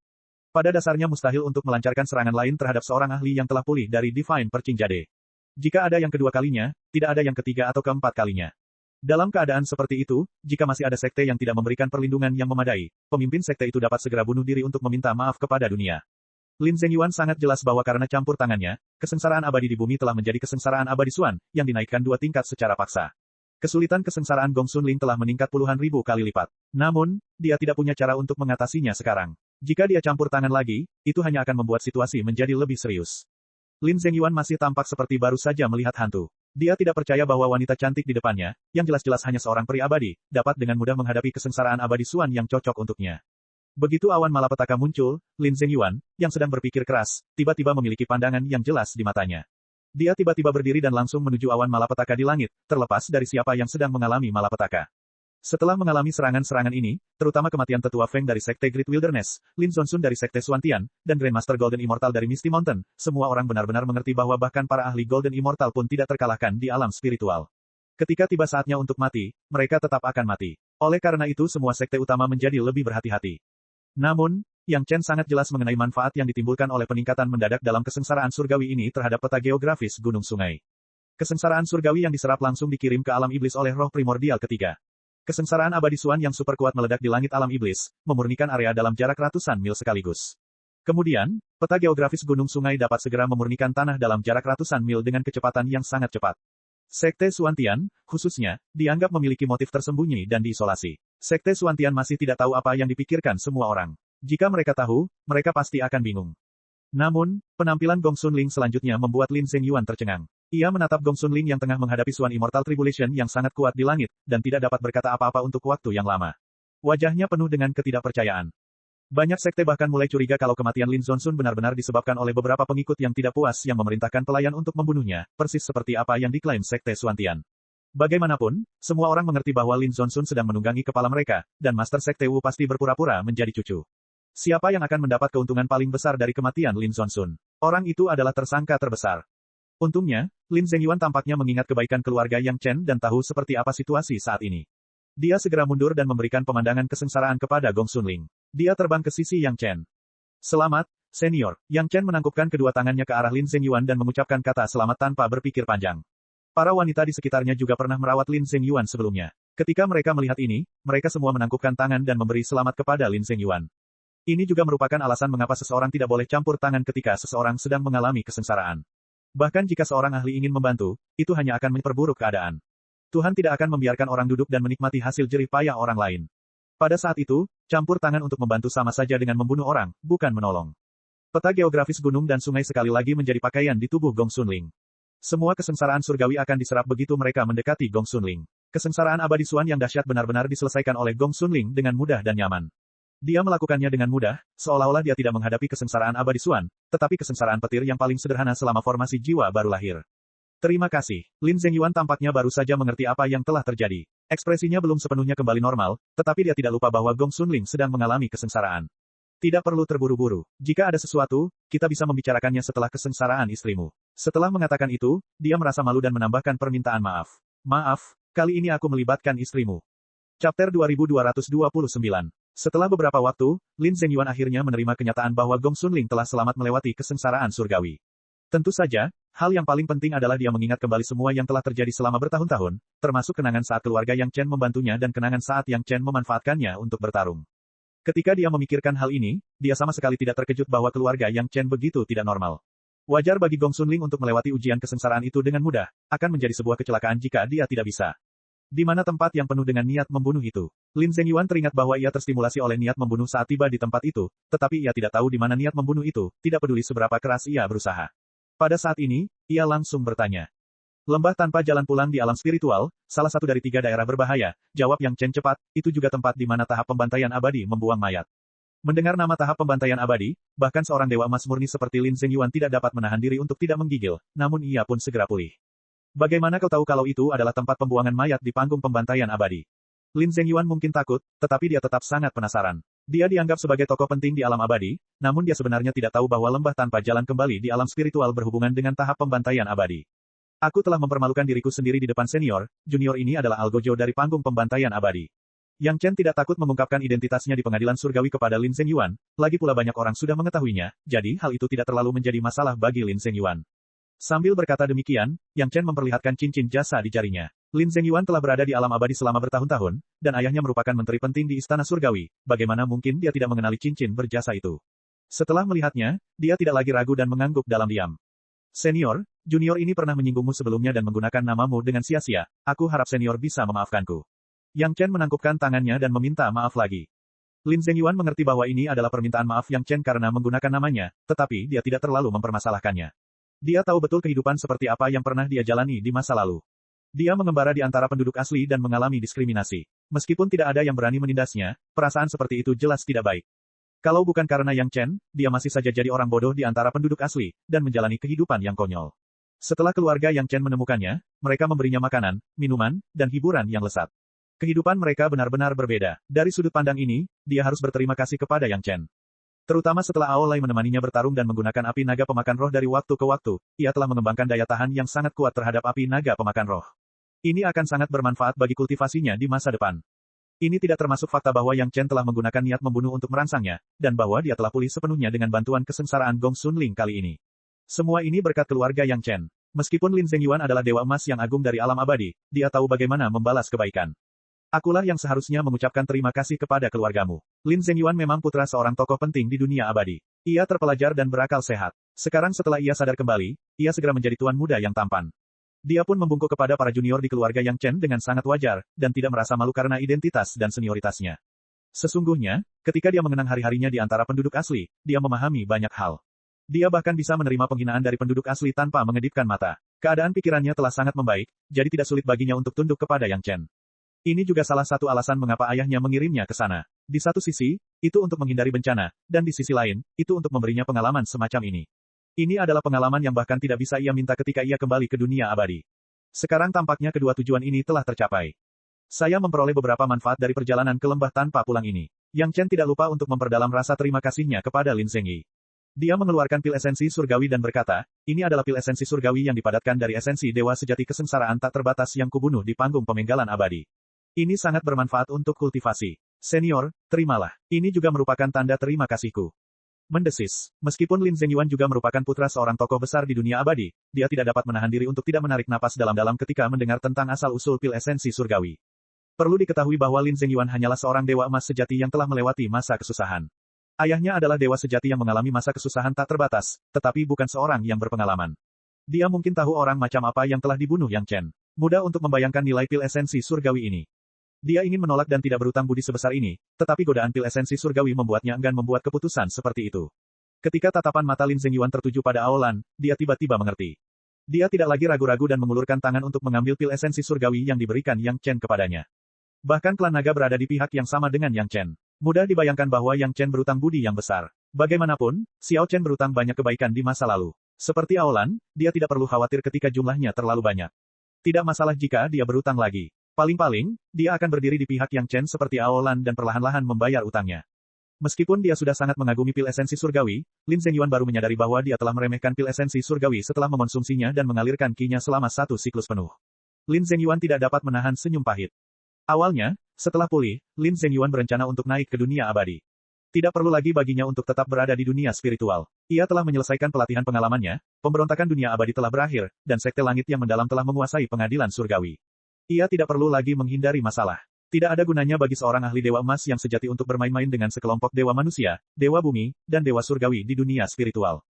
Pada dasarnya mustahil untuk melancarkan serangan lain terhadap seorang ahli yang telah pulih dari Divine Perching Jade. Jika ada yang kedua kalinya, tidak ada yang ketiga atau keempat kalinya. Dalam keadaan seperti itu, jika masih ada sekte yang tidak memberikan perlindungan yang memadai, pemimpin sekte itu dapat segera bunuh diri untuk meminta maaf kepada dunia. Lin Zhengyuan sangat jelas bahwa karena campur tangannya, kesengsaraan abadi di bumi telah menjadi kesengsaraan abadi Suan, yang dinaikkan 2 tingkat secara paksa. Kesulitan kesengsaraan Gong Sunling telah meningkat puluhan ribu kali lipat. Namun, dia tidak punya cara untuk mengatasinya sekarang. Jika dia campur tangan lagi, itu hanya akan membuat situasi menjadi lebih serius. Lin Zhengyuan masih tampak seperti baru saja melihat hantu. Dia tidak percaya bahwa wanita cantik di depannya, yang jelas-jelas hanya seorang peri abadi, dapat dengan mudah menghadapi kesengsaraan abadi Suan yang cocok untuknya. Begitu awan malapetaka muncul, Lin Zhengyuan, yang sedang berpikir keras, tiba-tiba memiliki pandangan yang jelas di matanya. Dia tiba-tiba berdiri dan langsung menuju awan malapetaka di langit, terlepas dari siapa yang sedang mengalami malapetaka. Setelah mengalami serangan-serangan ini, terutama kematian tetua Feng dari Sekte Great Wilderness, Lin Zonsun dari Sekte Xuantian, dan Grandmaster Golden Immortal dari Misty Mountain, semua orang benar-benar mengerti bahwa bahkan para ahli Golden Immortal pun tidak terkalahkan di alam spiritual. Ketika tiba saatnya untuk mati, mereka tetap akan mati. Oleh karena itu semua sekte utama menjadi lebih berhati-hati. Namun, Yang Chen sangat jelas mengenai manfaat yang ditimbulkan oleh peningkatan mendadak dalam kesengsaraan surgawi ini terhadap peta geografis gunung sungai. Kesengsaraan surgawi yang diserap langsung dikirim ke alam iblis oleh roh primordial ketiga. Kesengsaraan abadi Suan yang super kuat meledak di langit alam iblis, memurnikan area dalam jarak ratusan mil sekaligus. Kemudian, peta geografis gunung sungai dapat segera memurnikan tanah dalam jarak ratusan mil dengan kecepatan yang sangat cepat. Sekte Xuantian, khususnya, dianggap memiliki motif tersembunyi dan diisolasi. Sekte Xuantian masih tidak tahu apa yang dipikirkan semua orang. Jika mereka tahu, mereka pasti akan bingung. Namun, penampilan Gong Xunling selanjutnya membuat Lin Zhengyuan tercengang. Ia menatap Gong Xunling yang tengah menghadapi Suan Immortal Tribulation yang sangat kuat di langit, dan tidak dapat berkata apa-apa untuk waktu yang lama. Wajahnya penuh dengan ketidakpercayaan. Banyak sekte bahkan mulai curiga kalau kematian Lin Zonsun benar-benar disebabkan oleh beberapa pengikut yang tidak puas yang memerintahkan pelayan untuk membunuhnya, persis seperti apa yang diklaim Sekte Xuantian. Bagaimanapun, semua orang mengerti bahwa Lin Zonsun sedang menunggangi kepala mereka, dan Master Sekte Wu pasti berpura-pura menjadi cucu. Siapa yang akan mendapat keuntungan paling besar dari kematian Lin Zonsun? Orang itu adalah tersangka terbesar. Untungnya, Lin Zhengyuan tampaknya mengingat kebaikan keluarga Yang Chen dan tahu seperti apa situasi saat ini. Dia segera mundur dan memberikan pemandangan kesengsaraan kepada Gong Xunling. Dia terbang ke sisi Yang Chen. Selamat, senior. Yang Chen menangkupkan kedua tangannya ke arah Lin Zhengyuan dan mengucapkan kata selamat tanpa berpikir panjang. Para wanita di sekitarnya juga pernah merawat Lin Zhengyuan sebelumnya. Ketika mereka melihat ini, mereka semua menangkupkan tangan dan memberi selamat kepada Lin Zhengyuan. Ini juga merupakan alasan mengapa seseorang tidak boleh campur tangan ketika seseorang sedang mengalami kesengsaraan. Bahkan jika seorang ahli ingin membantu, itu hanya akan memperburuk keadaan. Tuhan tidak akan membiarkan orang duduk dan menikmati hasil jerih payah orang lain. Pada saat itu, campur tangan untuk membantu sama saja dengan membunuh orang, bukan menolong. Peta geografis gunung dan sungai sekali lagi menjadi pakaian di tubuh Gong Xunling. Semua kesengsaraan surgawi akan diserap begitu mereka mendekati Gong Xunling. Kesengsaraan abadi Suan yang dahsyat benar-benar diselesaikan oleh Gong Xunling dengan mudah dan nyaman. Dia melakukannya dengan mudah, seolah-olah dia tidak menghadapi kesengsaraan abadi Suan, tetapi kesengsaraan petir yang paling sederhana selama formasi jiwa baru lahir. Terima kasih. Lin Zhengyuan tampaknya baru saja mengerti apa yang telah terjadi. Ekspresinya belum sepenuhnya kembali normal, tetapi dia tidak lupa bahwa Gong Xunling sedang mengalami kesengsaraan. Tidak perlu terburu-buru. Jika ada sesuatu, kita bisa membicarakannya setelah kesengsaraan istrimu. Setelah mengatakan itu, dia merasa malu dan menambahkan permintaan maaf. Maaf, kali ini aku melibatkan istrimu. Chapter 2229. Setelah beberapa waktu, Lin Zhengyuan akhirnya menerima kenyataan bahwa Gong Xunling telah selamat melewati kesengsaraan surgawi. Tentu saja, hal yang paling penting adalah dia mengingat kembali semua yang telah terjadi selama bertahun-tahun, termasuk kenangan saat keluarga Yang Chen membantunya dan kenangan saat Yang Chen memanfaatkannya untuk bertarung. Ketika dia memikirkan hal ini, dia sama sekali tidak terkejut bahwa keluarga Yang Chen begitu tidak normal. Wajar bagi Gong Xunling untuk melewati ujian kesengsaraan itu dengan mudah, akan menjadi sebuah kecelakaan jika dia tidak bisa. Di mana tempat yang penuh dengan niat membunuh itu? Lin Zhengyuan teringat bahwa ia terstimulasi oleh niat membunuh saat tiba di tempat itu, tetapi ia tidak tahu di mana niat membunuh itu, tidak peduli seberapa keras ia berusaha. Pada saat ini, ia langsung bertanya. Lembah tanpa jalan pulang di alam spiritual, salah satu dari 3 daerah berbahaya, jawab Yang Chen cepat, itu juga tempat di mana tahap pembantaian abadi membuang mayat. Mendengar nama tahap pembantaian abadi, bahkan seorang dewa emas murni seperti Lin Zhengyuan tidak dapat menahan diri untuk tidak menggigil, namun ia pun segera pulih. Bagaimana kau tahu kalau itu adalah tempat pembuangan mayat di panggung pembantaian abadi? Lin Zhengyuan mungkin takut, tetapi dia tetap sangat penasaran. Dia dianggap sebagai tokoh penting di alam abadi, namun dia sebenarnya tidak tahu bahwa lembah tanpa jalan kembali di alam spiritual berhubungan dengan tahap pembantaian abadi. Aku telah mempermalukan diriku sendiri di depan senior, junior ini adalah Algojo dari panggung pembantaian abadi. Yang Chen tidak takut mengungkapkan identitasnya di pengadilan surgawi kepada Lin Zhengyuan, lagi pula banyak orang sudah mengetahuinya, jadi hal itu tidak terlalu menjadi masalah bagi Lin Zhengyuan. Sambil berkata demikian, Yang Chen memperlihatkan cincin jasa di jarinya. Lin Zhengyuan telah berada di alam abadi selama bertahun-tahun, dan ayahnya merupakan menteri penting di Istana Surgawi, bagaimana mungkin dia tidak mengenali cincin berjasa itu. Setelah melihatnya, dia tidak lagi ragu dan mengangguk dalam diam. Senior, junior ini pernah menyinggungmu sebelumnya dan menggunakan namamu dengan sia-sia, aku harap senior bisa memaafkanku. Yang Chen menangkupkan tangannya dan meminta maaf lagi. Lin Zhengyuan mengerti bahwa ini adalah permintaan maaf Yang Chen karena menggunakan namanya, tetapi dia tidak terlalu mempermasalahkannya. Dia tahu betul kehidupan seperti apa yang pernah dia jalani di masa lalu. Dia mengembara di antara penduduk asli dan mengalami diskriminasi. Meskipun tidak ada yang berani menindasnya, perasaan seperti itu jelas tidak baik. Kalau bukan karena Yang Chen, dia masih saja jadi orang bodoh di antara penduduk asli, dan menjalani kehidupan yang konyol. Setelah keluarga Yang Chen menemukannya, mereka memberinya makanan, minuman, dan hiburan yang lesat. Kehidupan mereka benar-benar berbeda. Dari sudut pandang ini, dia harus berterima kasih kepada Yang Chen. Terutama setelah Aolai menemaninya bertarung dan menggunakan api naga pemakan roh dari waktu ke waktu, ia telah mengembangkan daya tahan yang sangat kuat terhadap api naga pemakan roh. Ini akan sangat bermanfaat bagi kultivasinya di masa depan. Ini tidak termasuk fakta bahwa Yang Chen telah menggunakan niat membunuh untuk merangsangnya, dan bahwa dia telah pulih sepenuhnya dengan bantuan kesengsaraan Gong Sun Ling kali ini. Semua ini berkat keluarga Yang Chen. Meskipun Lin Zhengyuan adalah dewa emas yang agung dari alam abadi, dia tahu bagaimana membalas kebaikan. Akulah yang seharusnya mengucapkan terima kasih kepada keluargamu. Lin Zhengyuan memang putra seorang tokoh penting di dunia abadi. Ia terpelajar dan berakal sehat. Sekarang setelah ia sadar kembali, ia segera menjadi tuan muda yang tampan. Dia pun membungkuk kepada para junior di keluarga Yang Chen dengan sangat wajar, dan tidak merasa malu karena identitas dan senioritasnya. Sesungguhnya, ketika dia mengenang hari-harinya di antara penduduk asli, dia memahami banyak hal. Dia bahkan bisa menerima penghinaan dari penduduk asli tanpa mengedipkan mata. Keadaan pikirannya telah sangat membaik, jadi tidak sulit baginya untuk tunduk kepada Yang Chen. Ini juga salah satu alasan mengapa ayahnya mengirimnya ke sana. Di satu sisi, itu untuk menghindari bencana, dan di sisi lain, itu untuk memberinya pengalaman semacam ini. Ini adalah pengalaman yang bahkan tidak bisa ia minta ketika ia kembali ke dunia abadi. Sekarang tampaknya kedua tujuan ini telah tercapai. Saya memperoleh beberapa manfaat dari perjalanan ke lembah tanpa pulang ini. Yang Chen tidak lupa untuk memperdalam rasa terima kasihnya kepada Lin Zhengyi. Dia mengeluarkan pil esensi surgawi dan berkata, ini adalah pil esensi surgawi yang dipadatkan dari esensi dewa sejati kesengsaraan tak terbatas yang kubunuh di panggung pemenggalan abadi. Ini sangat bermanfaat untuk kultivasi. Senior, terimalah. Ini juga merupakan tanda terima kasihku. Mendesis. Meskipun Lin Zhengyuan juga merupakan putra seorang tokoh besar di dunia abadi, dia tidak dapat menahan diri untuk tidak menarik napas dalam-dalam ketika mendengar tentang asal-usul pil esensi surgawi. Perlu diketahui bahwa Lin Zhengyuan hanyalah seorang dewa emas sejati yang telah melewati masa kesusahan. Ayahnya adalah dewa sejati yang mengalami masa kesusahan tak terbatas, tetapi bukan seorang yang berpengalaman. Dia mungkin tahu orang macam apa yang telah dibunuh Yang Chen. Mudah untuk membayangkan nilai pil esensi surgawi ini. Dia ingin menolak dan tidak berutang budi sebesar ini, tetapi godaan pil esensi surgawi membuatnya enggan membuat keputusan seperti itu. Ketika tatapan mata Lin Zhengyuan tertuju pada Aolan, dia tiba-tiba mengerti. Dia tidak lagi ragu-ragu dan mengulurkan tangan untuk mengambil pil esensi surgawi yang diberikan Yang Chen kepadanya. Bahkan klan naga berada di pihak yang sama dengan Yang Chen. Mudah dibayangkan bahwa Yang Chen berutang budi yang besar. Bagaimanapun, Xiao Chen berutang banyak kebaikan di masa lalu. Seperti Aolan, dia tidak perlu khawatir ketika jumlahnya terlalu banyak. Tidak masalah jika dia berutang lagi. Paling-paling, dia akan berdiri di pihak Yang Chen seperti Aolan dan perlahan-lahan membayar utangnya. Meskipun dia sudah sangat mengagumi pil esensi surgawi, Lin Zhengyuan baru menyadari bahwa dia telah meremehkan pil esensi surgawi setelah mengonsumsinya dan mengalirkan ki-nya selama satu siklus penuh. Lin Zhengyuan tidak dapat menahan senyum pahit. Awalnya, setelah pulih, Lin Zhengyuan berencana untuk naik ke dunia abadi. Tidak perlu lagi baginya untuk tetap berada di dunia spiritual. Ia telah menyelesaikan pelatihan pengalamannya, pemberontakan dunia abadi telah berakhir, dan sekte langit yang mendalam telah menguasai pengadilan surgawi. Ia tidak perlu lagi menghindari masalah. Tidak ada gunanya bagi seorang ahli dewa emas yang sejati untuk bermain-main dengan sekelompok dewa manusia, dewa bumi, dan dewa surgawi di dunia spiritual.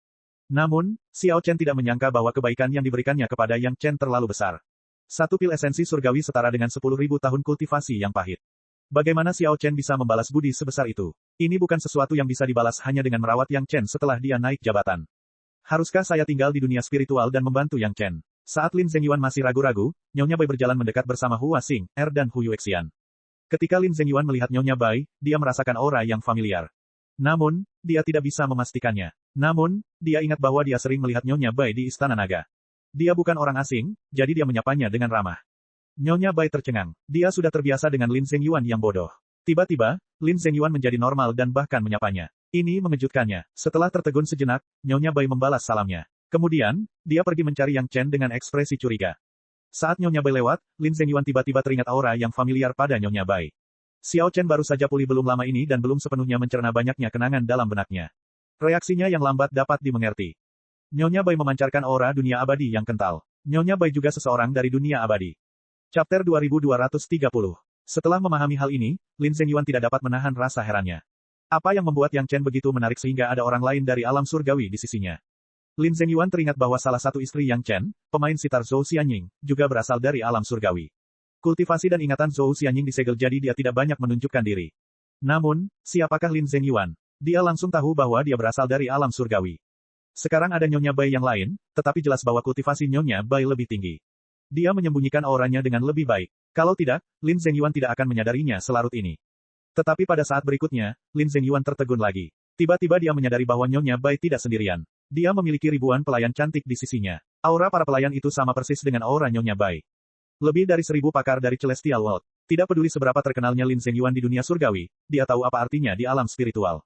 Namun, Xiao Chen tidak menyangka bahwa kebaikan yang diberikannya kepada Yang Chen terlalu besar. Satu pil esensi surgawi setara dengan 10.000 tahun kultivasi yang pahit. Bagaimana Xiao Chen bisa membalas budi sebesar itu? Ini bukan sesuatu yang bisa dibalas hanya dengan merawat Yang Chen setelah dia naik jabatan. Haruskah saya tinggal di dunia spiritual dan membantu Yang Chen? Saat Lin Zhengyuan masih ragu-ragu, Nyonya Bai berjalan mendekat bersama Hua Xing, dan Hu Yuexian. Ketika Lin Zhengyuan melihat Nyonya Bai, dia merasakan aura yang familiar. Namun, dia tidak bisa memastikannya. Namun, dia ingat bahwa dia sering melihat Nyonya Bai di Istana Naga. Dia bukan orang asing, jadi dia menyapanya dengan ramah. Nyonya Bai tercengang. Dia sudah terbiasa dengan Lin Zhengyuan yang bodoh. Tiba-tiba, Lin Zhengyuan menjadi normal dan bahkan menyapanya. Ini mengejutkannya. Setelah tertegun sejenak, Nyonya Bai membalas salamnya. Kemudian, dia pergi mencari Yang Chen dengan ekspresi curiga. Saat Nyonya Bai lewat, Lin Zhengyuan tiba-tiba teringat aura yang familiar pada Nyonya Bai. Xiao Chen baru saja pulih belum lama ini dan belum sepenuhnya mencerna banyaknya kenangan dalam benaknya. Reaksinya yang lambat dapat dimengerti. Nyonya Bai memancarkan aura dunia abadi yang kental. Nyonya Bai juga seseorang dari dunia abadi. Chapter 2230. Setelah memahami hal ini, Lin Zhengyuan tidak dapat menahan rasa herannya. Apa yang membuat Yang Chen begitu menarik sehingga ada orang lain dari alam surgawi di sisinya? Lin Zhengyuan teringat bahwa salah satu istri Yang Chen, pemain sitar Zhou Xianying, juga berasal dari alam surgawi. Kultivasi dan ingatan Zhou Xianying disegel jadi dia tidak banyak menunjukkan diri. Namun, siapakah Lin Zhengyuan? Dia langsung tahu bahwa dia berasal dari alam surgawi. Sekarang ada Nyonya Bai yang lain, tetapi jelas bahwa kultivasi Nyonya Bai lebih tinggi. Dia menyembunyikan auranya dengan lebih baik. Kalau tidak, Lin Zhengyuan tidak akan menyadarinya selarut ini. Tetapi pada saat berikutnya, Lin Zhengyuan tertegun lagi. Tiba-tiba dia menyadari bahwa Nyonya Bai tidak sendirian. Dia memiliki ribuan pelayan cantik di sisinya. Aura para pelayan itu sama persis dengan aura Nyonya Bai. Lebih dari 1000 pakar dari Celestial World. Tidak peduli seberapa terkenalnya Lin Zhengyuan di dunia surgawi, dia tahu apa artinya di alam spiritual.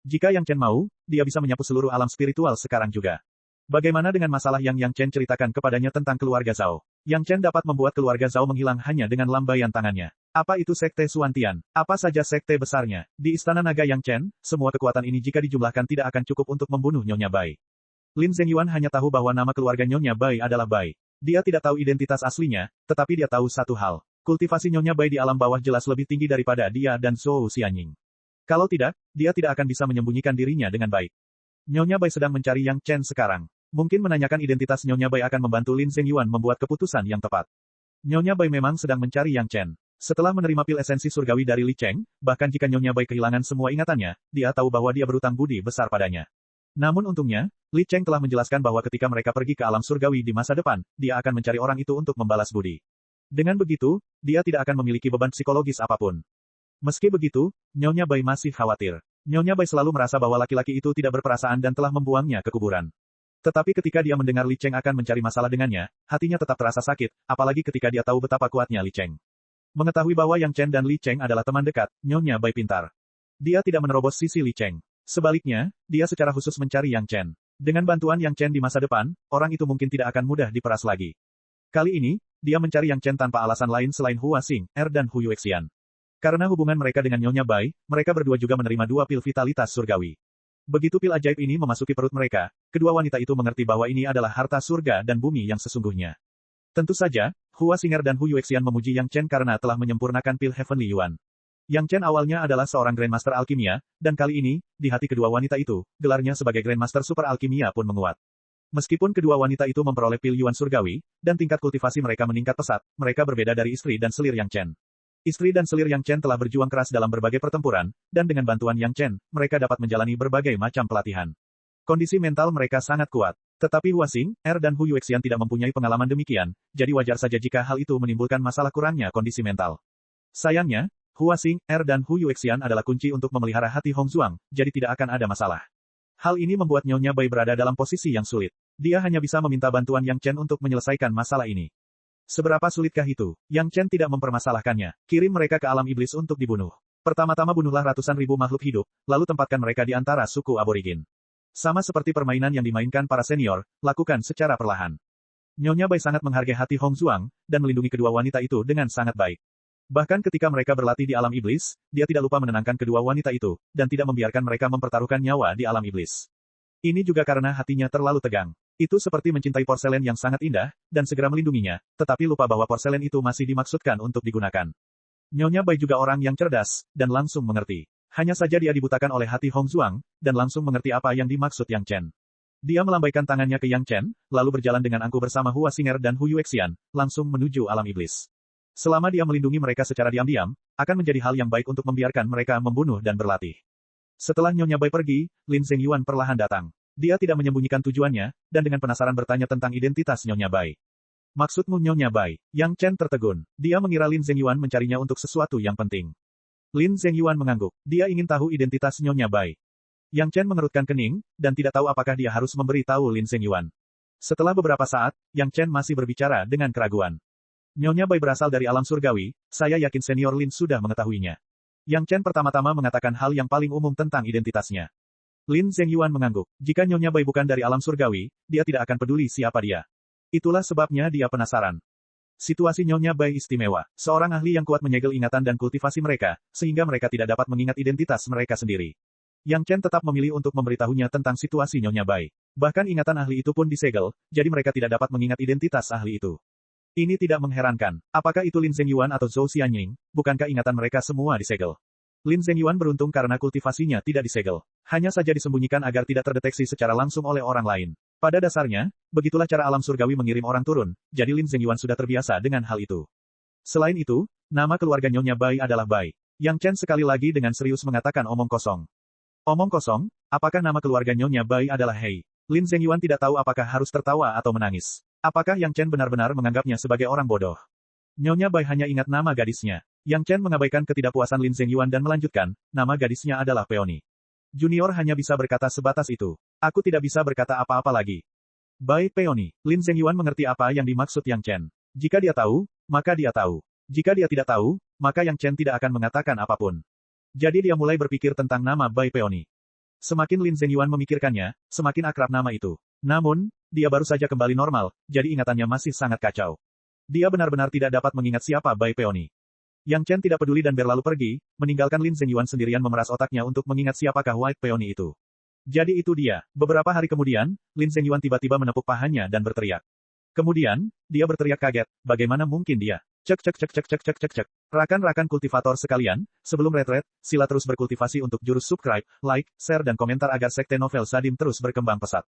Jika Yang Chen mau, dia bisa menyapu seluruh alam spiritual sekarang juga. Bagaimana dengan masalah yang Yang Chen ceritakan kepadanya tentang keluarga Zhao? Yang Chen dapat membuat keluarga Zhao menghilang hanya dengan lambaian tangannya. Apa itu Sekte Xuantian? Apa saja sekte besarnya? Di Istana Naga Yang Chen, semua kekuatan ini jika dijumlahkan tidak akan cukup untuk membunuh Nyonya Bai. Lin Zhengyuan hanya tahu bahwa nama keluarga Nyonya Bai adalah Bai. Dia tidak tahu identitas aslinya, tetapi dia tahu satu hal. Kultivasi Nyonya Bai di alam bawah jelas lebih tinggi daripada dia dan Zhou Xianying. Kalau tidak, dia tidak akan bisa menyembunyikan dirinya dengan baik. Nyonya Bai sedang mencari Yang Chen sekarang. Mungkin menanyakan identitas Nyonya Bai akan membantu Lin Zhengyuan membuat keputusan yang tepat. Nyonya Bai memang sedang mencari Yang Chen. Setelah menerima pil esensi surgawi dari Li Cheng, bahkan jika Nyonya Bai kehilangan semua ingatannya, dia tahu bahwa dia berutang budi besar padanya. Namun untungnya, Li Cheng telah menjelaskan bahwa ketika mereka pergi ke alam surgawi di masa depan, dia akan mencari orang itu untuk membalas budi. Dengan begitu, dia tidak akan memiliki beban psikologis apapun. Meski begitu, Nyonya Bai masih khawatir. Nyonya Bai selalu merasa bahwa laki-laki itu tidak berperasaan dan telah membuangnya ke kuburan. Tetapi ketika dia mendengar Li Cheng akan mencari masalah dengannya, hatinya tetap terasa sakit, apalagi ketika dia tahu betapa kuatnya Li Cheng. Mengetahui bahwa Yang Chen dan Li Cheng adalah teman dekat, Nyonya Bai pintar. Dia tidak menerobos sisi Li Cheng. Sebaliknya, dia secara khusus mencari Yang Chen. Dengan bantuan Yang Chen di masa depan, orang itu mungkin tidak akan mudah diperas lagi. Kali ini, dia mencari Yang Chen tanpa alasan lain selain Hua Xing, dan Hu Yuexian. Karena hubungan mereka dengan Nyonya Bai, mereka berdua juga menerima 2 pil vitalitas surgawi. Begitu pil ajaib ini memasuki perut mereka, kedua wanita itu mengerti bahwa ini adalah harta surga dan bumi yang sesungguhnya. Tentu saja, Hua Xinger dan Hu Yuexian memuji Yang Chen karena telah menyempurnakan pil Heavenly Yuan. Yang Chen awalnya adalah seorang Grandmaster Alkimia, dan kali ini, di hati kedua wanita itu, gelarnya sebagai Grandmaster Super Alkimia pun menguat. Meskipun kedua wanita itu memperoleh pil Yuan surgawi, dan tingkat kultivasi mereka meningkat pesat, mereka berbeda dari istri dan selir Yang Chen. Istri dan selir Yang Chen telah berjuang keras dalam berbagai pertempuran, dan dengan bantuan Yang Chen, mereka dapat menjalani berbagai macam pelatihan. Kondisi mental mereka sangat kuat. Tetapi Hua Xing, dan Hu Yuexian tidak mempunyai pengalaman demikian, jadi wajar saja jika hal itu menimbulkan masalah kurangnya kondisi mental. Sayangnya, Hua Xing, dan Hu Yuexian adalah kunci untuk memelihara hati Hong Zuang, jadi tidak akan ada masalah. Hal ini membuat Nyonya Bai berada dalam posisi yang sulit. Dia hanya bisa meminta bantuan Yang Chen untuk menyelesaikan masalah ini. Seberapa sulitkah itu? Yang Chen tidak mempermasalahkannya. Kirim mereka ke alam iblis untuk dibunuh. Pertama-tama bunuhlah ratusan ribu makhluk hidup, lalu tempatkan mereka di antara suku aborigin. Sama seperti permainan yang dimainkan para senior, lakukan secara perlahan. Nyonya Bai sangat menghargai hati Hong Zuang, dan melindungi kedua wanita itu dengan sangat baik. Bahkan ketika mereka berlatih di alam iblis, dia tidak lupa menenangkan kedua wanita itu, dan tidak membiarkan mereka mempertaruhkan nyawa di alam iblis. Ini juga karena hatinya terlalu tegang. Itu seperti mencintai porselen yang sangat indah, dan segera melindunginya, tetapi lupa bahwa porselen itu masih dimaksudkan untuk digunakan. Nyonya Bai juga orang yang cerdas, dan langsung mengerti. Hanya saja dia dibutakan oleh hati Hong Zuang, dan langsung mengerti apa yang dimaksud Yang Chen. Dia melambaikan tangannya ke Yang Chen, lalu berjalan dengan angkuh bersama Hua Xinger dan Hu Yuexian, langsung menuju alam iblis. Selama dia melindungi mereka secara diam-diam, akan menjadi hal yang baik untuk membiarkan mereka membunuh dan berlatih. Setelah Nyonya Bai pergi, Lin Zhengyuan perlahan datang. Dia tidak menyembunyikan tujuannya, dan dengan penasaran bertanya tentang identitas Nyonya Bai. Maksudmu Nyonya Bai? Yang Chen tertegun. Dia mengira Lin Zhengyuan mencarinya untuk sesuatu yang penting. Lin Zhengyuan mengangguk. Dia ingin tahu identitas Nyonya Bai. Yang Chen mengerutkan kening, dan tidak tahu apakah dia harus memberi tahu Lin Zhengyuan. Setelah beberapa saat, Yang Chen masih berbicara dengan keraguan. Nyonya Bai berasal dari alam surgawi, saya yakin senior Lin sudah mengetahuinya. Yang Chen pertama-tama mengatakan hal yang paling umum tentang identitasnya. Lin Zhengyuan mengangguk. Jika Nyonya Bai bukan dari alam surgawi, dia tidak akan peduli siapa dia. Itulah sebabnya dia penasaran. Situasi Nyonya Bai istimewa. Seorang ahli yang kuat menyegel ingatan dan kultivasi mereka, sehingga mereka tidak dapat mengingat identitas mereka sendiri. Yang Chen tetap memilih untuk memberitahunya tentang situasi Nyonya Bai. Bahkan ingatan ahli itu pun disegel, jadi mereka tidak dapat mengingat identitas ahli itu. Ini tidak mengherankan. Apakah itu Lin Zhengyuan atau Zhou Xianying? Bukankah ingatan mereka semua disegel? Lin Zhengyuan beruntung karena kultivasinya tidak disegel. Hanya saja disembunyikan agar tidak terdeteksi secara langsung oleh orang lain. Pada dasarnya, begitulah cara alam surgawi mengirim orang turun, jadi Lin Zhengyuan sudah terbiasa dengan hal itu. Selain itu, nama keluarga Nyonya Bai adalah Bai. Yang Chen sekali lagi dengan serius mengatakan omong kosong. Omong kosong? Apakah nama keluarga Nyonya Bai adalah Hei? Lin Zhengyuan tidak tahu apakah harus tertawa atau menangis. Apakah Yang Chen benar-benar menganggapnya sebagai orang bodoh? Nyonya Bai hanya ingat nama gadisnya. Yang Chen mengabaikan ketidakpuasan Lin Zhengyuan dan melanjutkan, nama gadisnya adalah Peony. Junior hanya bisa berkata sebatas itu. Aku tidak bisa berkata apa-apa lagi. Bai Peony. Lin Zhengyuan mengerti apa yang dimaksud Yang Chen. Jika dia tahu, maka dia tahu. Jika dia tidak tahu, maka Yang Chen tidak akan mengatakan apapun. Jadi dia mulai berpikir tentang nama Bai Peony. Semakin Lin Zhengyuan memikirkannya, semakin akrab nama itu. Namun, dia baru saja kembali normal, jadi ingatannya masih sangat kacau. Dia benar-benar tidak dapat mengingat siapa Bai Peony. Yang Chen tidak peduli dan berlalu pergi, meninggalkan Lin Zhengyuan sendirian memeras otaknya untuk mengingat siapakah White Peony itu. Jadi itu dia. Beberapa hari kemudian, Lin Zhengyuan tiba-tiba menepuk pahanya dan berteriak. Kemudian, dia berteriak kaget, bagaimana mungkin dia? Cek cek cek cek cek cek cek cek. Rakan-rakan kultivator sekalian, sebelum retret, sila terus berkultivasi untuk jurus subscribe, like, share dan komentar agar sekte novel Sadim terus berkembang pesat.